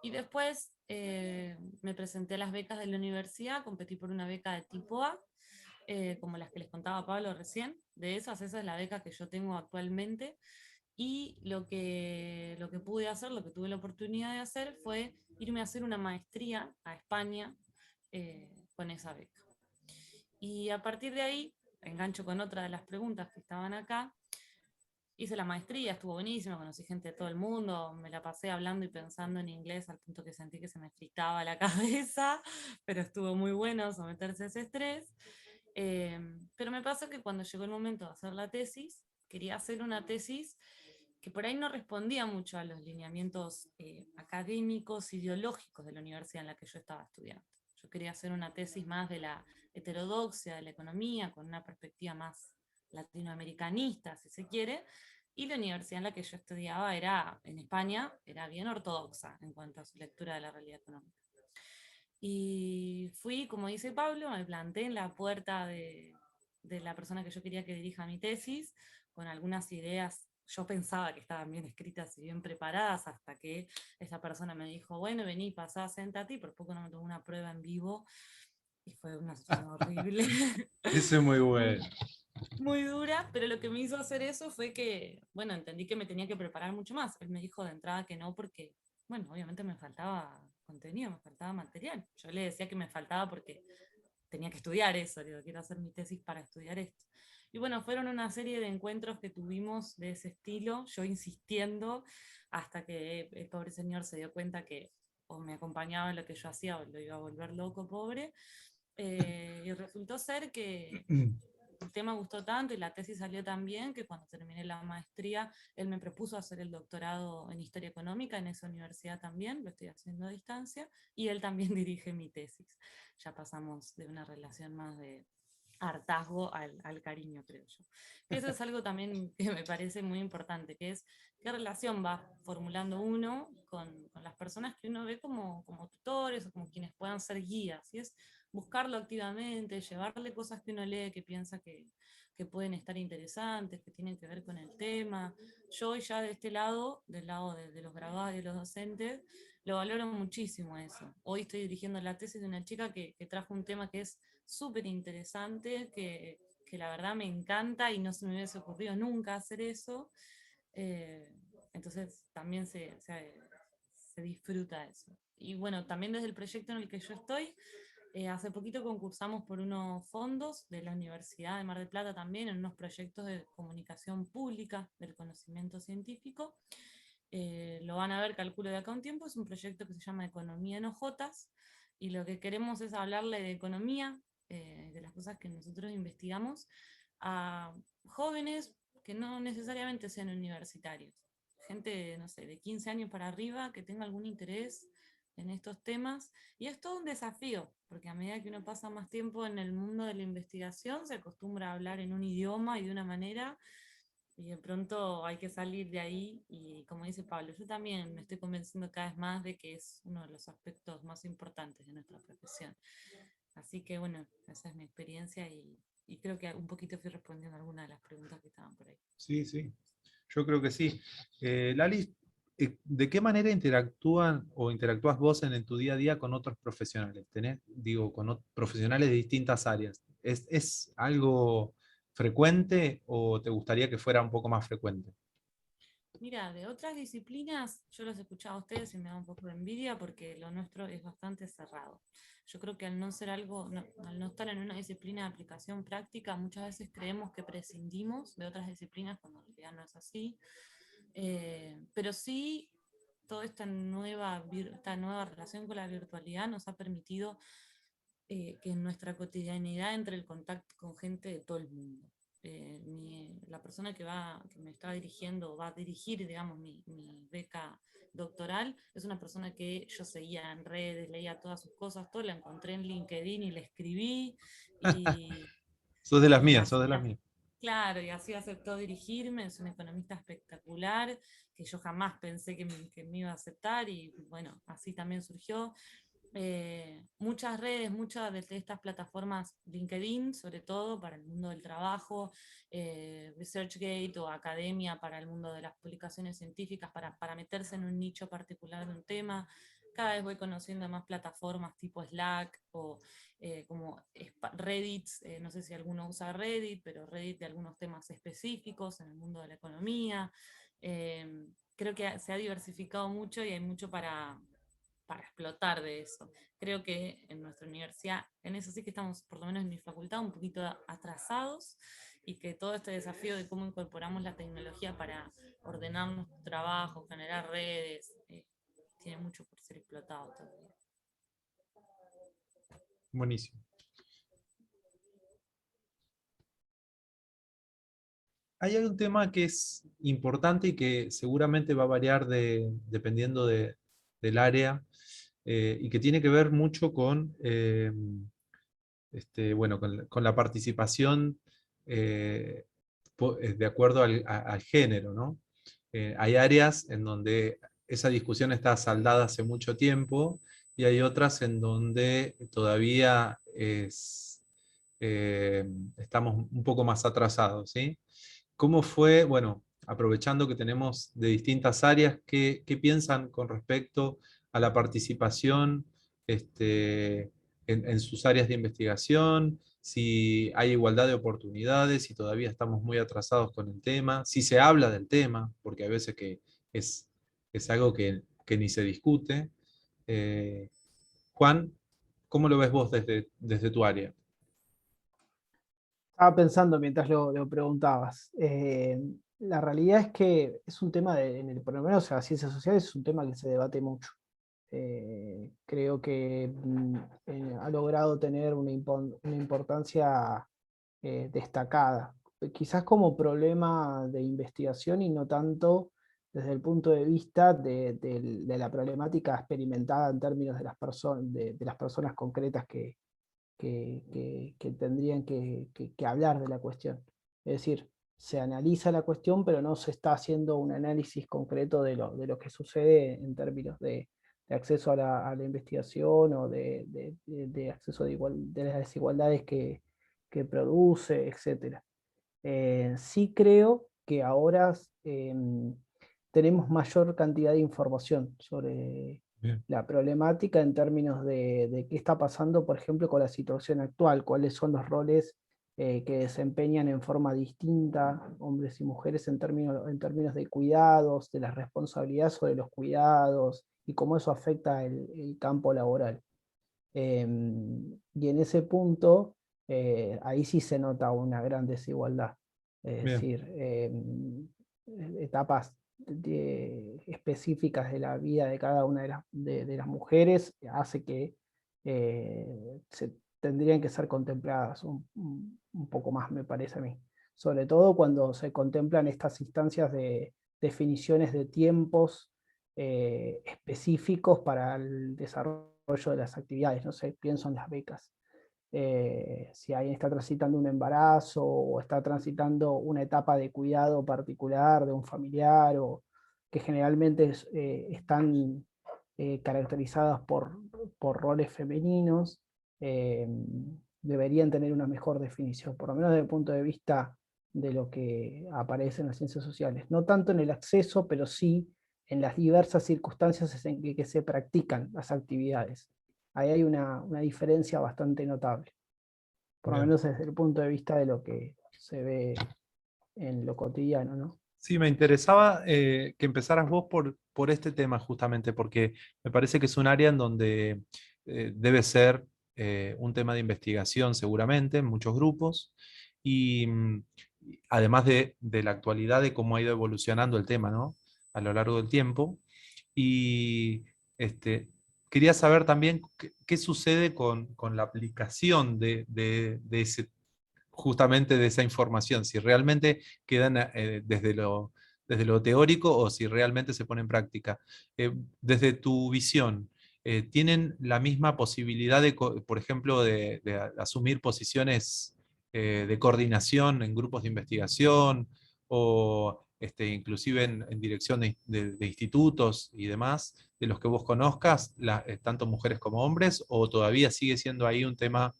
Y después me presenté a las becas de la universidad, competí por una beca de tipo A, como las que les contaba Pablo recién. De esas, esa es la beca que yo tengo actualmente. Y lo que pude hacer, lo que tuve la oportunidad de hacer, fue irme a hacer una maestría a España con esa beca. Y a partir de ahí, engancho con otra de las preguntas que estaban acá, hice la maestría, estuvo buenísima, conocí gente de todo el mundo, me la pasé hablando y pensando en inglés al punto que sentí que se me fritaba la cabeza, pero estuvo muy bueno someterse a ese estrés. Pero me pasó que cuando llegó el momento de hacer la tesis, quería hacer una tesis que por ahí no respondía mucho a los lineamientos académicos, ideológicos de la universidad en la que yo estaba estudiando. Yo quería hacer una tesis más de la heterodoxia de la economía, con una perspectiva más latinoamericanista, si se quiere, y la universidad en la que yo estudiaba era, en España, era bien ortodoxa en cuanto a su lectura de la realidad económica. Y fui, como dice Pablo, me planté en la puerta de la persona que yo quería que dirija mi tesis, con algunas ideas, yo pensaba que estaban bien escritas y bien preparadas, hasta que esa persona me dijo, bueno, vení, pasá, sentate, y por poco no me tomó una prueba en vivo, y fue una situación horrible. Eso es muy bueno. Muy dura, pero lo que me hizo hacer eso fue que, bueno, entendí que me tenía que preparar mucho más. Él me dijo de entrada que no porque, bueno, obviamente me faltaba contenido, me faltaba material. Yo le decía que me faltaba porque tenía que estudiar eso, digo, quiero hacer mi tesis para estudiar esto. Y bueno, fueron una serie de encuentros que tuvimos de ese estilo, yo insistiendo, hasta que el pobre señor se dio cuenta que o me acompañaba en lo que yo hacía o lo iba a volver loco, pobre. Y resultó ser que el tema gustó tanto y la tesis salió tan bien que cuando terminé la maestría, él me propuso hacer el doctorado en Historia Económica en esa universidad también, lo estoy haciendo a distancia, y él también dirige mi tesis. Ya pasamos de una relación más de hartazgo al cariño, creo yo. Que eso es algo también que me parece muy importante, que es qué relación va formulando uno con las personas que uno ve como tutores o como quienes puedan ser guías, y es buscarlo activamente, llevarle cosas que uno lee que piensa que pueden estar interesantes, que tienen que ver con el tema. Yo hoy ya de este lado, del lado de los graduados y de los docentes, lo valoro muchísimo eso. Hoy estoy dirigiendo la tesis de una chica que trajo un tema que es súper interesante, que la verdad me encanta y no se me hubiese ocurrido nunca hacer eso. Eh, entonces también se disfruta eso. Y bueno, también desde el proyecto en el que yo estoy, hace poquito concursamos por unos fondos de la Universidad de Mar del Plata también, en unos proyectos de comunicación pública del conocimiento científico. Lo van a ver, calculo de acá a un tiempo, es un proyecto que se llama Economía en Ojotas, y lo que queremos es hablarle de economía, de las cosas que nosotros investigamos, a jóvenes que no necesariamente sean universitarios, gente, no sé, de 15 años para arriba que tenga algún interés en estos temas, y es todo un desafío, porque a medida que uno pasa más tiempo en el mundo de la investigación, se acostumbra a hablar en un idioma y de una manera, y de pronto hay que salir de ahí, y como dice Pablo, yo también me estoy convenciendo cada vez más de que es uno de los aspectos más importantes de nuestra profesión. Así que bueno, esa es mi experiencia, y creo que un poquito fui respondiendo a algunas de las preguntas que estaban por ahí. Sí, sí, yo creo que sí. Lali, ¿de qué manera interactúan o interactúas vos en tu día a día con otros profesionales? Digo, con profesionales de distintas áreas. ¿Es algo frecuente o te gustaría que fuera un poco más frecuente? Mira, de otras disciplinas, yo los he escuchado a ustedes y me da un poco de envidia porque lo nuestro es bastante cerrado. Yo creo que al no ser algo, al no estar en una disciplina de aplicación práctica, muchas veces creemos que prescindimos de otras disciplinas cuando en realidad no es así. Pero sí, toda esta nueva relación con la virtualidad nos ha permitido que en nuestra cotidianidad entre el contacto con gente de todo el mundo. La persona que me está dirigiendo, va a dirigir, digamos, mi beca doctoral, es una persona que yo seguía en redes, leía todas sus cosas, todo, la encontré en LinkedIn y le escribí, y, Sos de las y mías, sos de así, las mías. claro, y así aceptó dirigirme, es un economista espectacular, que yo jamás pensé que me iba a aceptar, y bueno, así también surgió. Muchas redes, muchas de estas plataformas, LinkedIn sobre todo para el mundo del trabajo, ResearchGate o Academia para el mundo de las publicaciones científicas, para meterse en un nicho particular de un tema. Cada vez voy conociendo más plataformas tipo Slack o como Reddit, no sé si alguno usa Reddit, pero Reddit de algunos temas específicos en el mundo de la economía. Creo que se ha diversificado mucho y hay mucho para explotar de eso. Creo que en nuestra universidad, en eso sí que estamos, por lo menos en mi facultad, un poquito atrasados, y que todo este desafío de cómo incorporamos la tecnología para ordenar nuestro trabajo, generar redes, tiene mucho por ser explotado todavía. Buenísimo. Hay un tema que es importante y que seguramente va a variar dependiendo del área, y que tiene que ver mucho con, bueno, con la participación de acuerdo al género, ¿no? Hay áreas en donde esa discusión está saldada hace mucho tiempo y hay otras en donde todavía estamos un poco más atrasados, ¿sí? ¿Cómo fue, bueno, aprovechando que tenemos de distintas áreas, qué piensan con respecto a la participación en sus áreas de investigación? Si hay igualdad de oportunidades, si todavía estamos muy atrasados con el tema, si se habla del tema, porque hay veces que es, es algo que ni se discute. Eh, Juan, ¿cómo lo ves vos desde tu área? Estaba pensando mientras lo preguntabas. La realidad es que es un tema, por lo menos en las ciencias sociales, es un tema que se debate mucho. Creo que ha logrado tener una importancia destacada, quizás como problema de investigación y no tanto desde el punto de vista de la problemática experimentada en términos de de las personas concretas que tendrían que hablar de la cuestión. Es decir, se analiza la cuestión, pero no se está haciendo un análisis concreto de lo que sucede en términos de acceso a la investigación o de acceso de las desigualdades que produce, etc. Sí creo que ahora tenemos mayor cantidad de información sobre Bien. la problemática en términos de qué está pasando, por ejemplo, con la situación actual, cuáles son los roles que desempeñan en forma distinta hombres y mujeres en términos de cuidados, de las responsabilidades sobre los cuidados y cómo eso afecta el campo laboral. Y en ese punto, ahí sí se nota una gran desigualdad. Es Bien, decir, etapas específicas de la vida de cada una de las mujeres hace que se tendrían que ser contempladas un poco más, me parece a mí. Sobre todo cuando se contemplan estas instancias de definiciones de tiempos específicos para el desarrollo de las actividades. No sé, pienso en las becas. Si alguien está transitando un embarazo o está transitando una etapa de cuidado particular de un familiar, o que generalmente están caracterizadas por roles femeninos, eh, deberían tener una mejor definición, por lo menos desde el punto de vista de lo que aparece en las ciencias sociales. No tanto en el acceso, pero sí en las diversas circunstancias en que se practican las actividades. Ahí hay una diferencia bastante notable, por lo bien. menos desde el punto de vista de lo que se ve en lo cotidiano, ¿no? Sí, me interesaba que empezaras vos por este tema justamente, porque me parece que es un área en donde debe ser un tema de investigación seguramente en muchos grupos, y además de la actualidad, de cómo ha ido evolucionando el tema, ¿no? A lo largo del tiempo. Y quería saber también qué sucede con la aplicación de ese justamente de esa información, si realmente quedan desde lo teórico o si realmente se pone en práctica. Desde tu visión, ¿tienen la misma posibilidad por ejemplo, de asumir posiciones de coordinación en grupos de investigación o inclusive en dirección de institutos y demás, de los que vos conozcas, tanto mujeres como hombres, o todavía sigue siendo ahí un tema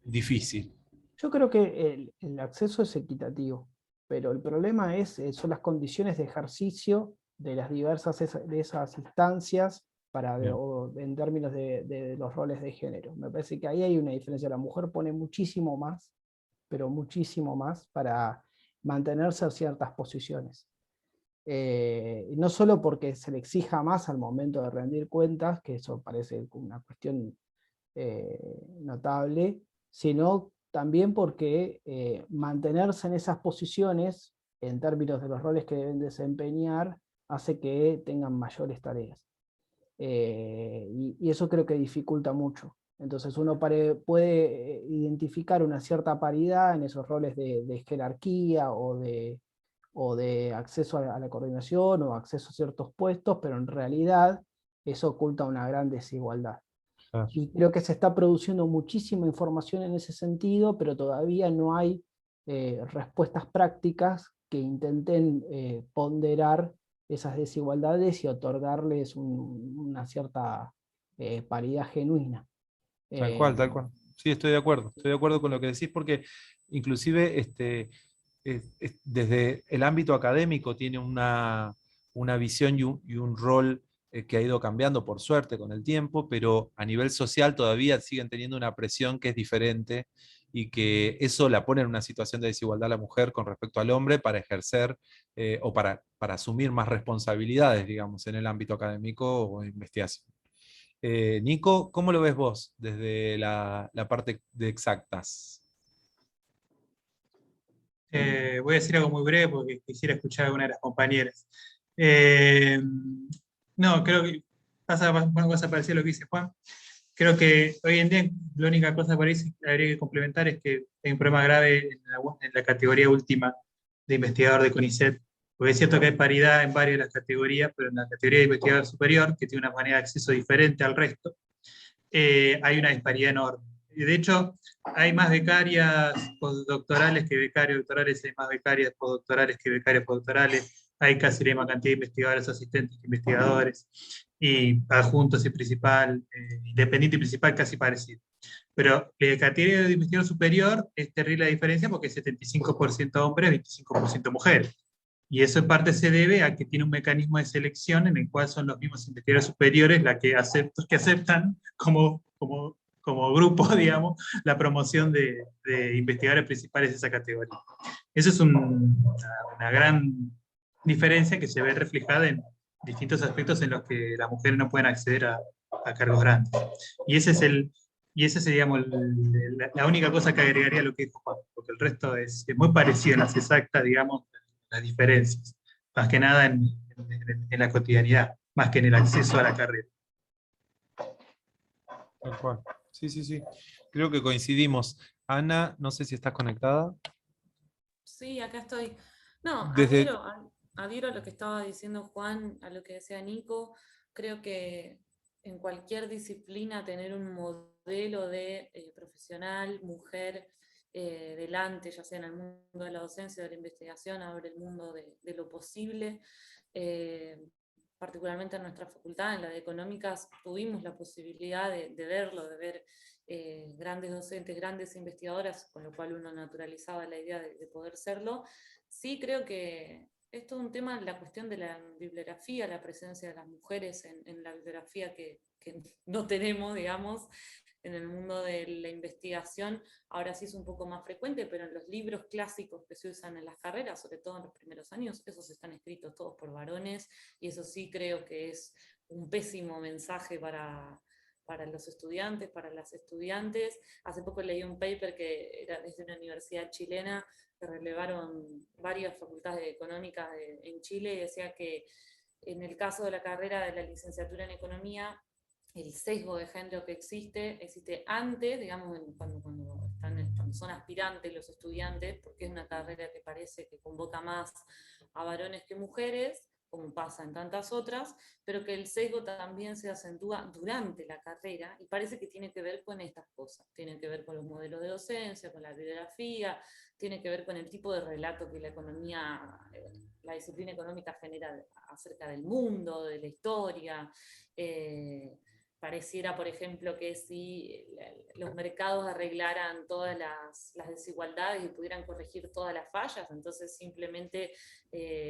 difícil? Yo creo que el acceso es equitativo, pero el problema son las condiciones de ejercicio de las de esas instancias Bien, en términos de los roles de género. Me parece que ahí hay una diferencia. La mujer pone muchísimo más, pero muchísimo más para mantenerse en ciertas posiciones. No solo porque se le exija más al momento de rendir cuentas, que eso parece una cuestión notable, sino también porque mantenerse en esas posiciones, en términos de los roles que deben desempeñar, hace que tengan mayores tareas. Y eso creo que dificulta mucho. Entonces uno puede identificar una cierta paridad en esos roles de jerarquía o de acceso a la coordinación o acceso a ciertos puestos, pero en realidad eso oculta una gran desigualdad. claro. Y creo que se está produciendo muchísima información en ese sentido, pero todavía no hay respuestas prácticas que intenten ponderar esas desigualdades y otorgarles una cierta paridad genuina. Tal cual, tal Eh, cual. Sí, estoy de acuerdo con lo que decís, porque inclusive desde el ámbito académico tiene una visión y un rol que ha ido cambiando por suerte con el tiempo, pero a nivel social todavía siguen teniendo una presión que es diferente y que eso la pone en una situación de desigualdad a la mujer con respecto al hombre para ejercer o para asumir más responsabilidades, digamos, en el ámbito académico o de investigación. Nico, ¿cómo lo ves vos desde la parte de exactas? Voy a decir algo muy breve porque quisiera escuchar a una de las compañeras. Eh, no, creo que pasa una cosa parecida a lo que dice Juan. Creo que hoy en día la única cosa por ahí que habría que complementar es que hay un problema grave en la categoría última de investigador de CONICET, porque es cierto que hay paridad en varias de las categorías, pero en la categoría de investigador superior, que tiene una manera de acceso diferente al resto, hay una disparidad enorme. Y de hecho, hay más becarias postdoctorales que becarios doctorales, hay más becarias postdoctorales que becarios postdoctorales, hay casi la misma cantidad de investigadores asistentes que investigadores, y adjuntos y principal, independiente y principal casi parecido. Pero la categoría de investigador superior es terrible la diferencia porque es 75% hombres, 25% mujeres. Y eso en parte se debe a que tiene un mecanismo de selección en el cual son los mismos investigadores superiores los que aceptan como grupo, digamos, la promoción de investigadores principales de esa categoría. Eso es una gran diferencia que se ve reflejada en distintos aspectos en los que las mujeres no pueden acceder a cargos grandes. Y ese es digamos, la única cosa que agregaría a lo que dijo Juan, porque el resto es muy parecido en las exactas, digamos, las diferencias, más que nada en la cotidianidad, más que en el acceso a la carrera. Tal cual. Sí, sí, sí. Creo que coincidimos. Ana, no sé si estás conectada. Sí, acá estoy. No, Desde, adhiero a lo que estaba diciendo Juan, a lo que decía Nico. Creo que en cualquier disciplina tener un modelo de profesional, mujer, delante, ya sea en el mundo de la docencia, de la investigación, abre el mundo de lo posible. Eh, Particularmente en nuestra facultad, en la de económicas, tuvimos la posibilidad de verlo, de ver grandes docentes, grandes investigadoras, con lo cual uno naturalizaba la idea de poder serlo. Sí creo que es todo un tema, la cuestión de la bibliografía, la presencia de las mujeres en la bibliografía que no tenemos, digamos, en el mundo de la investigación. Ahora sí es un poco más frecuente, pero en los libros clásicos que se usan en las carreras, sobre todo en los primeros años, esos están escritos todos por varones, y eso sí creo que es un pésimo mensaje para los estudiantes, para las estudiantes. Hace poco leí un paper que era desde una universidad chilena, que relevaron varias facultades económicas en Chile, y decía que en el caso de la carrera de la licenciatura en economía, el sesgo de género que existe antes, digamos, cuando son aspirantes los estudiantes, porque es una carrera que parece que convoca más a varones que mujeres, como pasa en tantas otras, pero que el sesgo también se acentúa durante la carrera y parece que tiene que ver con estas cosas, tiene que ver con los modelos de docencia, con la bibliografía, tiene que ver con el tipo de relato que la economía, la disciplina económica genera acerca del mundo, de la historia. Pareciera, por ejemplo, que si los mercados arreglaran todas las desigualdades y pudieran corregir todas las fallas, entonces simplemente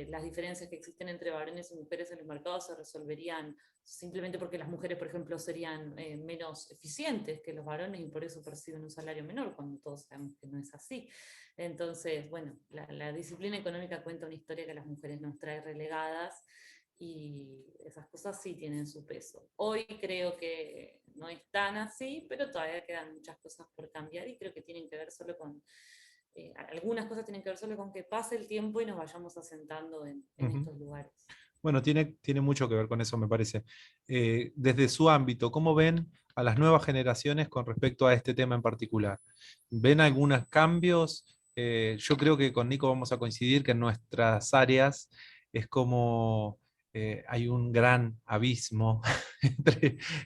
las diferencias que existen entre varones y mujeres en los mercados se resolverían simplemente porque las mujeres, por ejemplo, serían menos eficientes que los varones y por eso perciben un salario menor, cuando todos sabemos que no es así. Entonces, bueno, la disciplina económica cuenta una historia que a las mujeres nos trae relegadas, y esas cosas sí tienen su peso. Hoy creo que no es tan así, pero todavía quedan muchas cosas por cambiar y creo que tienen que ver solo con, algunas cosas tienen que ver solo con que pase el tiempo y nos vayamos asentando en estos lugares. bueno, tiene mucho que ver con eso, me parece. Desde su ámbito, ¿cómo ven a las nuevas generaciones con respecto a este tema en particular? ¿Ven algunos cambios? Yo creo que con Nico vamos a coincidir que en nuestras áreas es como hay un gran abismo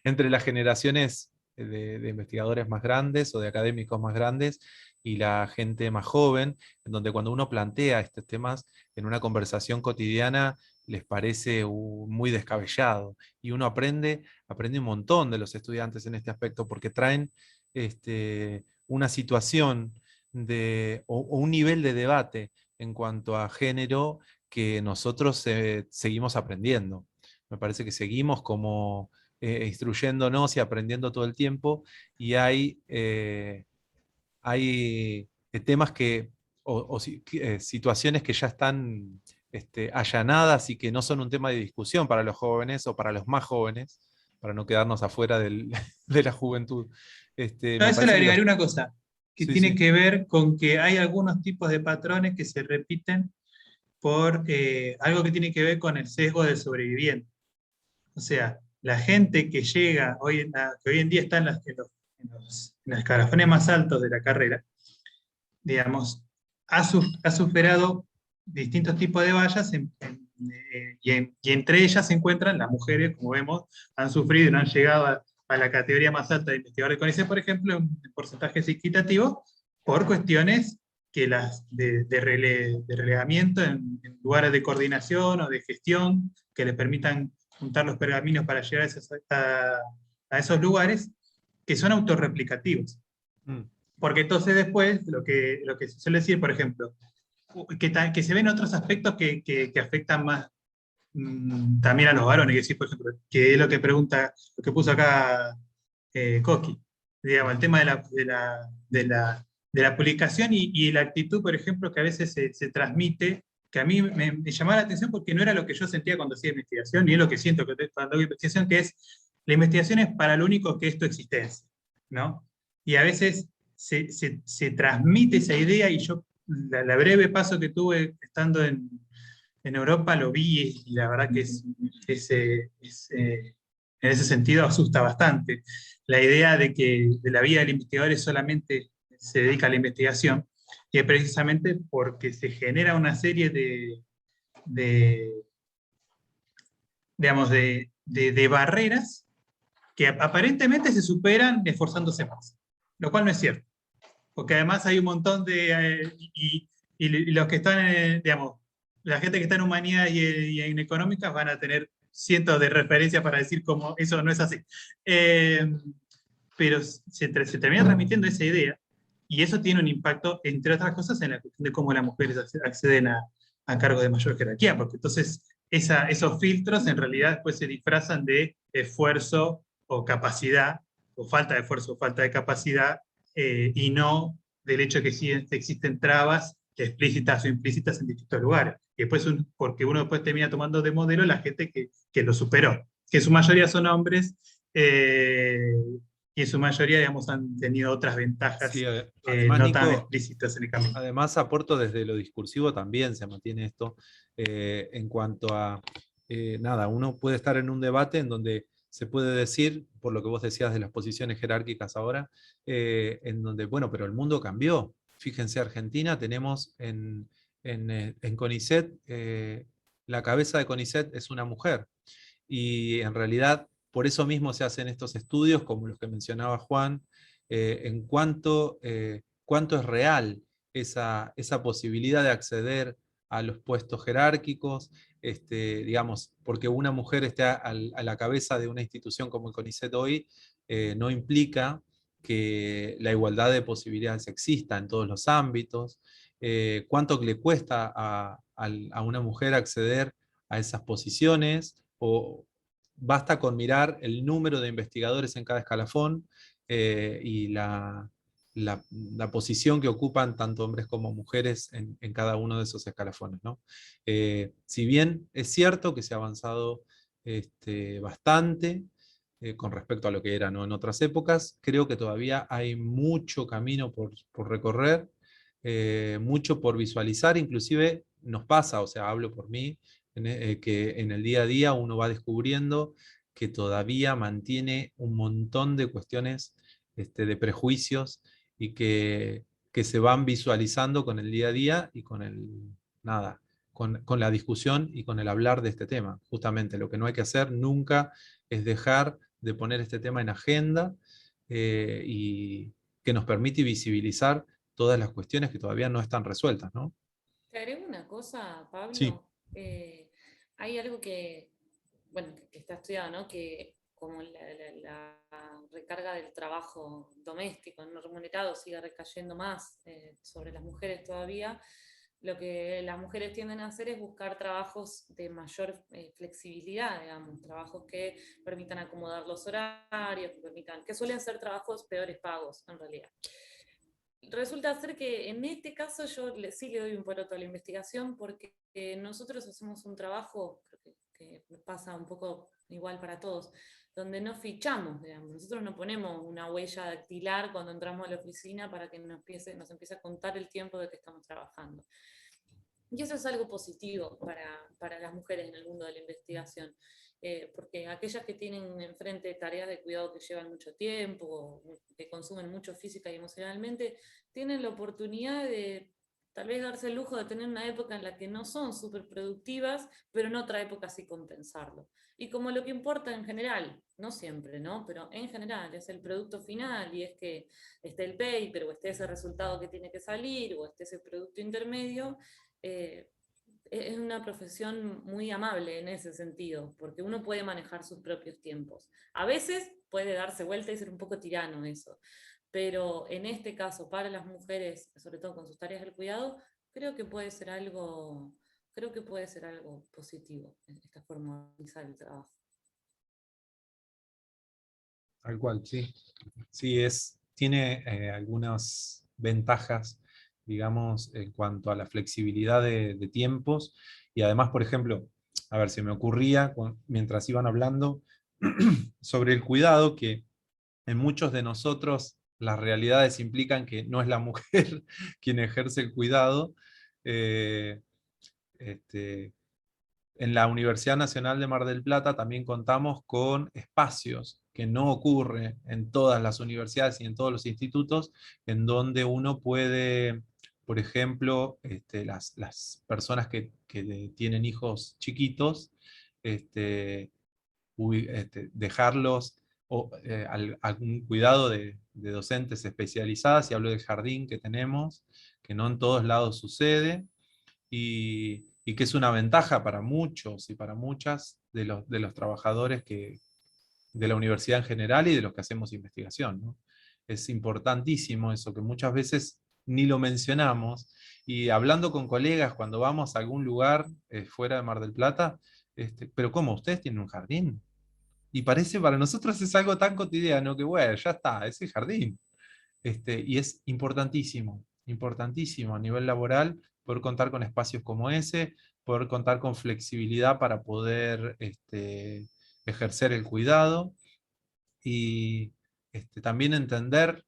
entre las generaciones de investigadores más grandes o de académicos más grandes y la gente más joven, en donde cuando uno plantea estos temas en una conversación cotidiana, les parece muy descabellado. Y uno aprende un montón de los estudiantes en este aspecto, porque traen una situación o un nivel de debate en cuanto a género que nosotros seguimos aprendiendo. Me parece que seguimos como instruyéndonos y aprendiendo todo el tiempo, y hay temas situaciones que ya están allanadas y que no son un tema de discusión para los jóvenes o para los más jóvenes, para no quedarnos afuera de la juventud. A Me eso le parece que agregaría una cosa, que Sí, tiene sí. que ver con que hay algunos tipos de patrones que se repiten por algo que tiene que ver con el sesgo del sobreviviente. O sea, la gente que llega, que hoy en día está en los escalafones más altos de la carrera, digamos, ha superado distintos tipos de vallas y entre ellas se encuentran las mujeres, como vemos, han sufrido y no han llegado a la categoría más alta de investigadores con ese, por ejemplo, un porcentaje equitativo por cuestiones que de relegamiento en lugares de coordinación o de gestión que le permitan juntar los pergaminos para llegar a esos lugares que son autorreplicativos. Mm. Porque entonces después lo que se suele decir, por ejemplo, que se ven otros aspectos que afectan más también a los varones, que decir, por ejemplo, que es lo que pregunta, lo que puso acá Koski, digamos, el tema de la publicación y la actitud, por ejemplo, que a veces se transmite, que a mí me llamaba la atención porque no era lo que yo sentía cuando hacía investigación, ni es lo que siento cuando hago investigación, que es, la investigación es para lo único que es tu existencia, ¿no? Y a veces se transmite esa idea y yo, la breve paso que tuve estando en Europa lo vi y la verdad que en ese sentido asusta bastante. La idea de que de la vida del investigador solamente se dedica a la investigación, y es precisamente porque se genera una serie de, digamos, de barreras que aparentemente se superan esforzándose más, lo cual no es cierto, porque además hay un montón y los que están, digamos, la gente que está en humanidades y en económicas van a tener cientos de referencias para decir cómo eso no es así. Pero se termina transmitiendo esa idea y eso tiene un impacto, entre otras cosas, en la cuestión de cómo las mujeres acceden a cargos de mayor jerarquía, porque entonces esos filtros en realidad después se disfrazan de esfuerzo o capacidad, o falta de esfuerzo o falta de capacidad, y no del hecho de que sí existen trabas explícitas o implícitas en distintos lugares. Y después, porque uno después termina tomando de modelo la gente que lo superó, que en su mayoría son hombres, y en su mayoría, digamos, han tenido otras ventajas Sí, además, no tan Nico, explícitas en el camino. además aporto desde lo discursivo también se mantiene esto, en cuanto a, nada, uno puede estar en un debate en donde se puede decir, por lo que vos decías de las posiciones jerárquicas ahora, en donde, bueno, pero el mundo cambió. Fíjense, Argentina tenemos en CONICET, la cabeza de CONICET es una mujer, y en realidad por eso mismo se hacen estos estudios como los que mencionaba Juan, en cuanto cuánto es real esa posibilidad de acceder a los puestos jerárquicos, digamos, porque una mujer esté a la cabeza de una institución como el CONICET hoy, no implica que la igualdad de posibilidades exista en todos los ámbitos, cuánto le cuesta a una mujer acceder a esas posiciones, o basta con mirar el número de investigadores en cada escalafón, y la posición que ocupan tanto hombres como mujeres en cada uno de esos escalafones, ¿no? Si bien es cierto que se ha avanzado bastante con respecto a lo que era, ¿no?, en otras épocas, creo que todavía hay mucho camino por recorrer, mucho por visualizar, inclusive nos pasa, o sea, hablo por mí, que en el día a día uno va descubriendo que todavía mantiene un montón de cuestiones de prejuicios, y que se van visualizando con el día a día y con la discusión y con el hablar de este tema. Justamente lo que no hay que hacer nunca es dejar de poner este tema en agenda, y que nos permite visibilizar todas las cuestiones que todavía no están resueltas, ¿no? Te agrego una cosa, Sí. Pablo. hay algo que, bueno, que está estudiado, ¿no? Que como la recarga del trabajo doméstico no remunerado sigue recayendo más sobre las mujeres todavía, lo que las mujeres tienden a hacer es buscar trabajos de mayor flexibilidad, digamos, trabajos que permitan acomodar los horarios, que suelen ser trabajos peores pagos, en realidad. Resulta ser que en este caso yo sí le doy un poroto a la investigación porque nosotros hacemos un trabajo, creo que pasa un poco igual para todos, donde no fichamos, digamos. Nosotros no ponemos una huella dactilar cuando entramos a la oficina para que nos empiece a contar el tiempo de que estamos trabajando. Y eso es algo positivo para las mujeres en el mundo de la investigación, porque aquellas que tienen enfrente tareas de cuidado que llevan mucho tiempo, que consumen mucho física y emocionalmente, tienen la oportunidad de tal vez darse el lujo de tener una época en la que no son súper productivas, pero en otra época sí compensarlo. Y como lo que importa en general, no siempre, ¿no? Pero en general es el producto final y es que esté el paper o esté ese resultado que tiene que salir o esté ese producto intermedio, es una profesión muy amable en ese sentido, porque uno puede manejar sus propios tiempos. A veces puede darse vuelta y ser un poco tirano eso, pero en este caso, para las mujeres, sobre todo con sus tareas del cuidado, creo que puede ser algo, creo que puede ser algo positivo en esta forma de organizar el trabajo. Tal cual, sí. Sí, tiene algunas ventajas, digamos, en cuanto a la flexibilidad de tiempos. Y además, por ejemplo, a ver, se me ocurría mientras iban hablando sobre el cuidado, que en muchos de nosotros las realidades implican que no es la mujer quien ejerce el cuidado. Eh, este, en la Universidad Nacional de Mar del Plata también contamos con espacios que no ocurre en todas las universidades y en todos los institutos, en donde uno puede, por ejemplo, las personas que tienen hijos chiquitos, dejarlos algún cuidado de docentes especializadas, y hablo del jardín que tenemos, que no en todos lados sucede, y que es una ventaja para muchos y para muchas de los trabajadores de la universidad en general y de los que hacemos investigación, ¿no? Es importantísimo eso, que muchas veces ni lo mencionamos, y hablando con colegas cuando vamos a algún lugar fuera de Mar del Plata, pero ¿cómo? ¿Ustedes tienen un jardín? Y parece, para nosotros es algo tan cotidiano que, bueno, ya está, es el jardín. Y es importantísimo, importantísimo a nivel laboral poder contar con espacios como ese, poder contar con flexibilidad para poder ejercer el cuidado y también entender,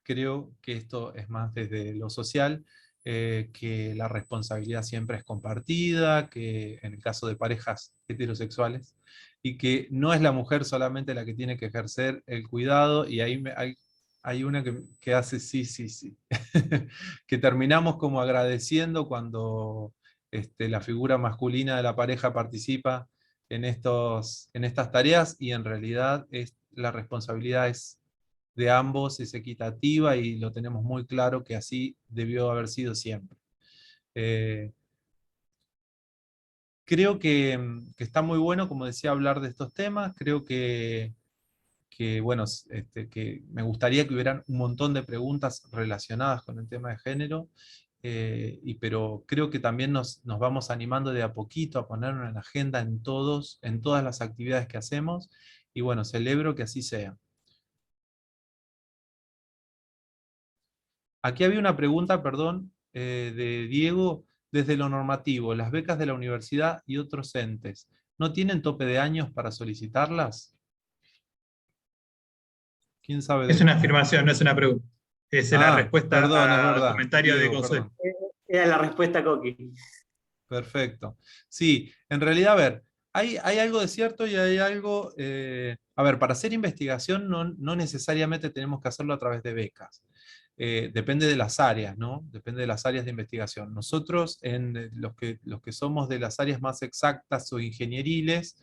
creo que esto es más desde lo social, que la responsabilidad siempre es compartida, que en el caso de parejas heterosexuales, y que no es la mujer solamente la que tiene que ejercer el cuidado, y ahí hay una que hace sí, sí, sí, que terminamos como agradeciendo cuando la figura masculina de la pareja participa en estas tareas, y en realidad la responsabilidad es de ambos, es equitativa, y lo tenemos muy claro que así debió haber sido siempre. Creo que está muy bueno, como decía, hablar de estos temas. Creo bueno, que me gustaría que hubieran un montón de preguntas relacionadas con el tema de género, pero creo que también nos vamos animando de a poquito a ponernos en la agenda en todas las actividades que hacemos, y bueno, celebro que así sea. Aquí había una pregunta, perdón, de Diego, desde lo normativo, las becas de la universidad y otros entes, ¿no tienen tope de años para solicitarlas? ¿Quién sabe de Es una esto? afirmación, no es una pregunta. Es la respuesta Perdón, es al verdad. comentario de Diego, Consuelo. perdón. Era la respuesta, Coqui. Perfecto. Sí, en realidad, a ver, hay algo de cierto y hay algo... a ver, para hacer investigación no necesariamente tenemos que hacerlo a través de becas. Depende de las áreas, ¿no? Depende de las áreas de investigación. Nosotros, los que somos de las áreas más exactas o ingenieriles,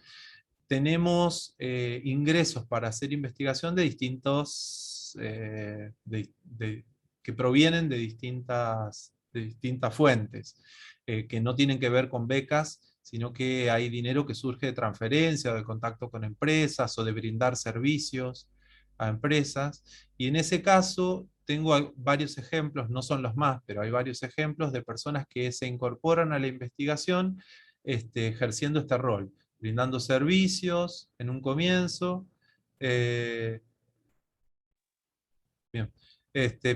tenemos ingresos para hacer investigación de distintos... que provienen de distintas fuentes. Que no tienen que ver con becas, sino que hay dinero que surge de transferencia, o de contacto con empresas, o de brindar servicios a empresas. Y en ese caso tengo varios ejemplos, no son los más, pero hay varios ejemplos de personas que se incorporan a la investigación ejerciendo este rol, brindando servicios en un comienzo. Bien.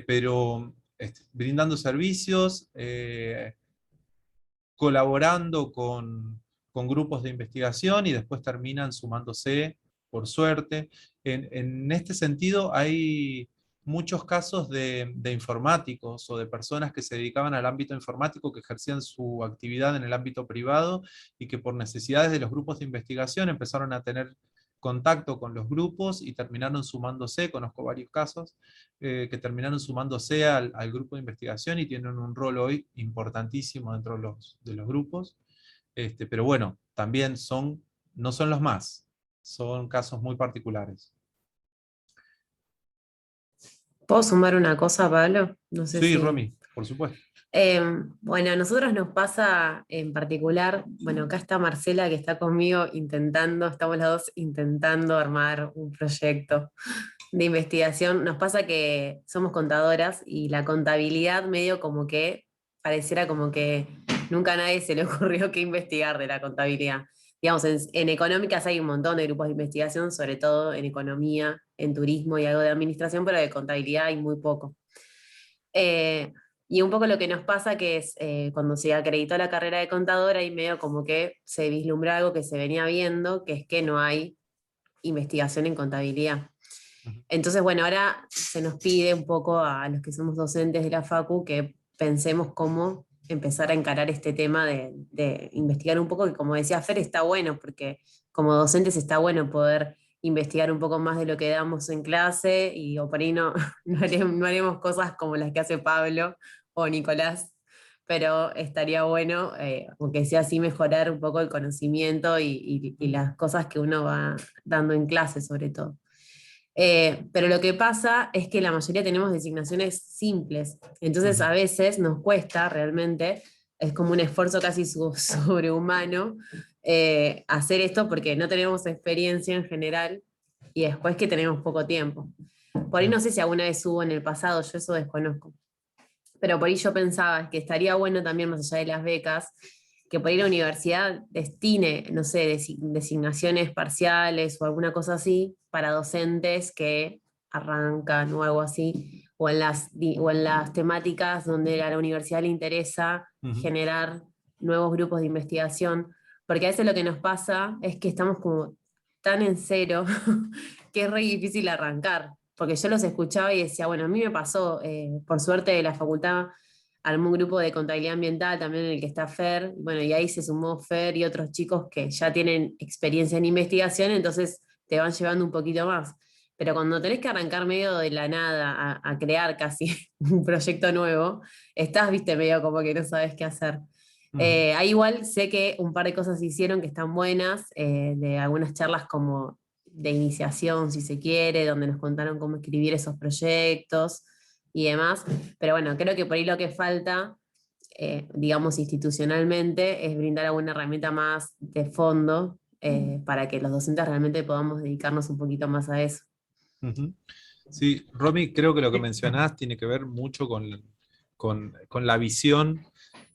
Pero brindando servicios, colaborando con grupos de investigación y después terminan sumándose, por suerte. En este sentido, hay muchos casos de informáticos o de personas que se dedicaban al ámbito informático, que ejercían su actividad en el ámbito privado y que por necesidades de los grupos de investigación empezaron a tener contacto con los grupos y terminaron sumándose. Conozco varios casos que terminaron sumándose al grupo de investigación y tienen un rol hoy importantísimo dentro de los grupos. Pero bueno, también no son los más, son casos muy particulares. ¿Puedo sumar una cosa, Pablo? No sé Sí, si... Romy, por supuesto. Bueno, a nosotros nos pasa en particular, bueno, acá está Marcela que está conmigo estamos las dos intentando armar un proyecto de investigación. Nos pasa que somos contadoras y la contabilidad medio como que pareciera como que nunca a nadie se le ocurrió qué investigar de la contabilidad. Digamos, en económicas hay un montón de grupos de investigación, sobre todo en economía, en turismo y algo de administración, pero de contabilidad hay muy poco. Y un poco lo que nos pasa que es cuando se acreditó la carrera de contadora y medio como que se vislumbra algo que se venía viendo, que es que no hay investigación en contabilidad. Entonces, bueno, ahora se nos pide un poco a los que somos docentes de la Facu que pensemos cómo empezar a encarar este tema de investigar un poco, que como decía Fer, está bueno, porque como docentes está bueno poder investigar un poco más de lo que damos en clase y o por ahí no haremos cosas como las que hace Pablo o Nicolás, pero estaría bueno, aunque sea así, mejorar un poco el conocimiento y las cosas que uno va dando en clase sobre todo. Pero lo que pasa es que la mayoría tenemos designaciones simples, entonces a veces nos cuesta realmente, es como un esfuerzo casi sobrehumano hacer esto porque no tenemos experiencia en general y después que tenemos poco tiempo. Por ahí no sé si alguna vez hubo en el pasado, yo eso desconozco, pero por ahí yo pensaba que estaría bueno también, más allá de las becas, que por ahí la universidad destine, no sé, designaciones parciales o alguna cosa así para docentes que arrancan o algo así, o o en las temáticas donde a la universidad le interesa generar nuevos grupos de investigación, porque a veces lo que nos pasa es que estamos como tan en cero que es re difícil arrancar, porque yo los escuchaba y decía, bueno, a mí me pasó, por suerte de la facultad armó un grupo de contabilidad ambiental también en el que está Fer, bueno, y ahí se sumó Fer y otros chicos que ya tienen experiencia en investigación, entonces te van llevando un poquito más. Pero cuando tenés que arrancar medio de la nada a crear casi un proyecto nuevo, estás, viste, medio como que no sabes qué hacer. Ahí igual sé que un par de cosas se hicieron que están buenas, de algunas charlas como de iniciación, si se quiere, donde nos contaron cómo escribir esos proyectos y demás. Pero bueno, creo que por ahí lo que falta, digamos, institucionalmente, es brindar alguna herramienta más de fondo para que los docentes realmente podamos dedicarnos un poquito más a eso. Sí, Romy, creo que lo que mencionás tiene que ver mucho con la visión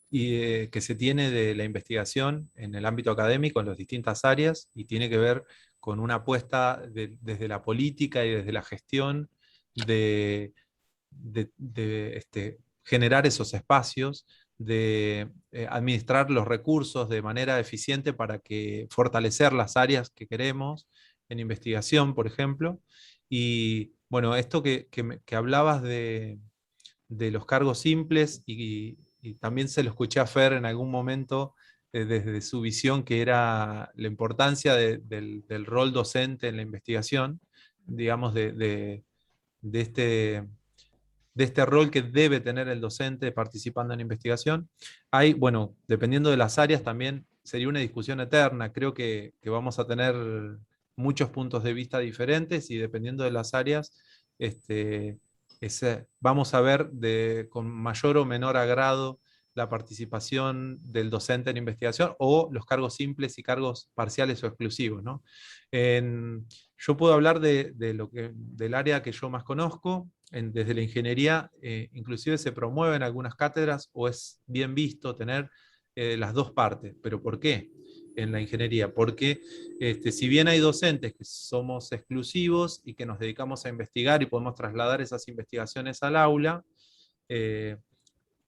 que se tiene de la investigación en el ámbito académico, en las distintas áreas, y tiene que ver con una apuesta desde la política y desde la gestión de generar esos espacios, de administrar los recursos de manera eficiente para fortalecer las áreas que queremos en investigación, por ejemplo. Y bueno, esto que hablabas de los cargos simples, y también se lo escuché a Fer en algún momento desde su visión, que era la importancia del rol docente en la investigación, digamos, de este rol que debe tener el docente participando en investigación. Hay, bueno, dependiendo de las áreas también sería una discusión eterna. Creo que vamos a tener muchos puntos de vista diferentes y dependiendo de las áreas, vamos a ver con mayor o menor agrado la participación del docente en investigación o los cargos simples y cargos parciales o exclusivos, ¿no? Yo puedo hablar del área que yo más conozco. Desde la ingeniería, inclusive se promueve en algunas cátedras o es bien visto tener las dos partes. ¿Pero por qué en la ingeniería? Porque si bien hay docentes que somos exclusivos y que nos dedicamos a investigar y podemos trasladar esas investigaciones al aula,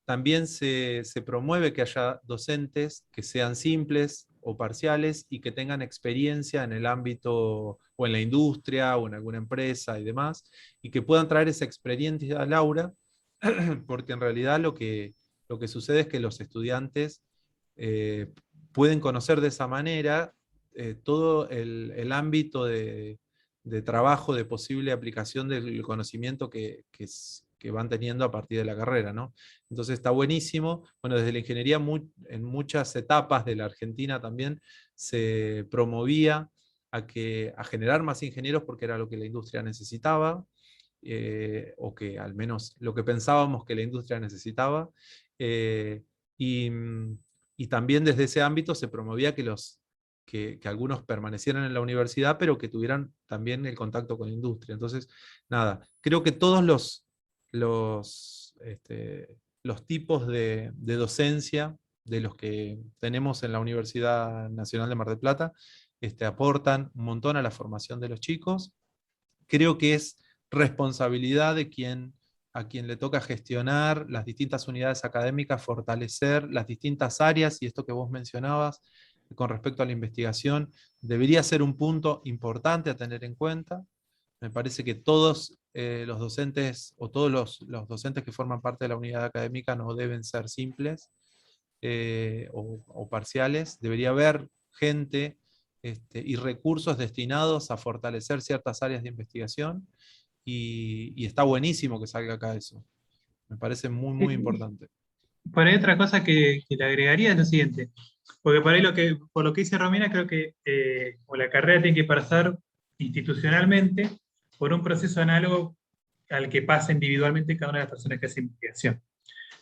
también se promueve que haya docentes que sean simples o parciales y que tengan experiencia en el ámbito o en la industria o en alguna empresa y demás, y que puedan traer esa experiencia al aula, porque en realidad lo que sucede es que los estudiantes pueden conocer de esa manera todo el ámbito de trabajo, de posible aplicación del conocimiento que van teniendo a partir de la carrera, ¿no? Entonces está buenísimo. Bueno, desde la ingeniería en muchas etapas de la Argentina también se promovía a generar más ingenieros porque era lo que la industria necesitaba, o que al menos lo que pensábamos que la industria necesitaba. Y, y también desde ese ámbito se promovía que algunos permanecieran en la universidad, pero que tuvieran también el contacto con la industria. Entonces, nada, creo que todos los tipos de docencia de los que tenemos en la Universidad Nacional de Mar del Plata aportan un montón a la formación de los chicos. Creo que es responsabilidad de a quien le toca gestionar las distintas unidades académicas, fortalecer las distintas áreas, y esto que vos mencionabas con respecto a la investigación, debería ser un punto importante a tener en cuenta. Me parece que todos los docentes, o todos los docentes que forman parte de la unidad académica no deben ser simples o parciales. Debería haber gente y recursos destinados a fortalecer ciertas áreas de investigación, y está buenísimo que salga acá eso. Me parece muy, muy importante. Por ahí otra cosa que le agregaría es lo siguiente, porque por ahí por lo que dice Romina, creo que o la carrera tiene que pasar institucionalmente por un proceso análogo al que pasa individualmente cada una de las personas que hace investigación.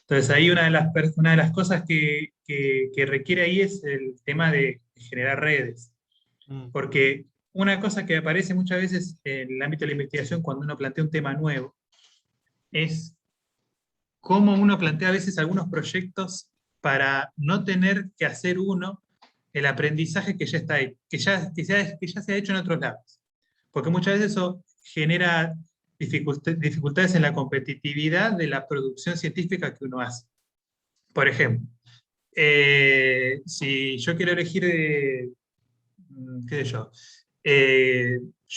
Entonces ahí una de las cosas que requiere ahí es el tema de generar redes. Porque una cosa que aparece muchas veces en el ámbito de la investigación cuando uno plantea un tema nuevo es cómo uno plantea a veces algunos proyectos para no tener que hacer uno el aprendizaje que ya está ahí, que ya se ha hecho en otros lados. Porque muchas veces eso genera dificultades en la competitividad de la producción científica que uno hace. Por ejemplo, si yo quiero elegir, qué sé yo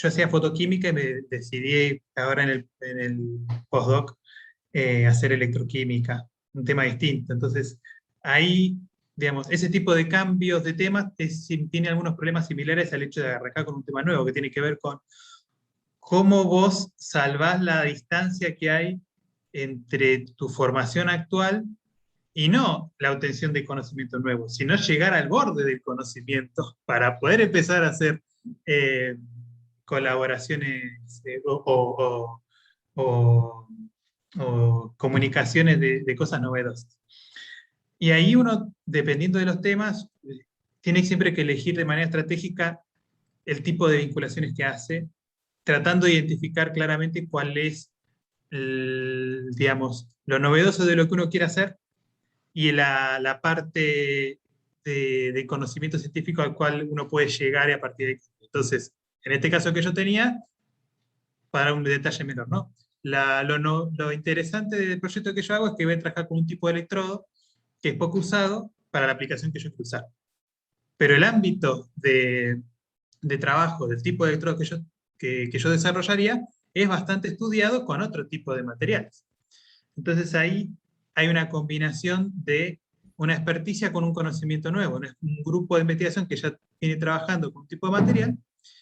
hacía fotoquímica y me decidí ahora en el postdoc hacer electroquímica, un tema distinto. Entonces, ahí, digamos, ese tipo de cambios de temas tiene algunos problemas similares al hecho de arrancar con un tema nuevo, que tiene que ver con cómo vos salvás la distancia que hay entre tu formación actual y no la obtención de conocimiento nuevo, sino llegar al borde del conocimiento para poder empezar a hacer colaboraciones o comunicaciones de cosas novedosas. Y ahí uno, dependiendo de los temas, tiene siempre que elegir de manera estratégica el tipo de vinculaciones que hace, tratando de identificar claramente cuál es, digamos, lo novedoso de lo que uno quiere hacer y la parte de conocimiento científico al cual uno puede llegar a partir de aquí. Entonces, en este caso que yo tenía, para un detalle menor, ¿no? Lo interesante del proyecto que yo hago es que voy a trabajar con un tipo de electrodo que es poco usado para la aplicación que yo quiero usar. Pero el ámbito de trabajo del tipo de electrodo que yo desarrollaría es bastante estudiado con otro tipo de materiales. Entonces ahí hay una combinación de una experticia con un conocimiento nuevo, ¿no? Es un grupo de investigación que ya viene trabajando con un tipo de material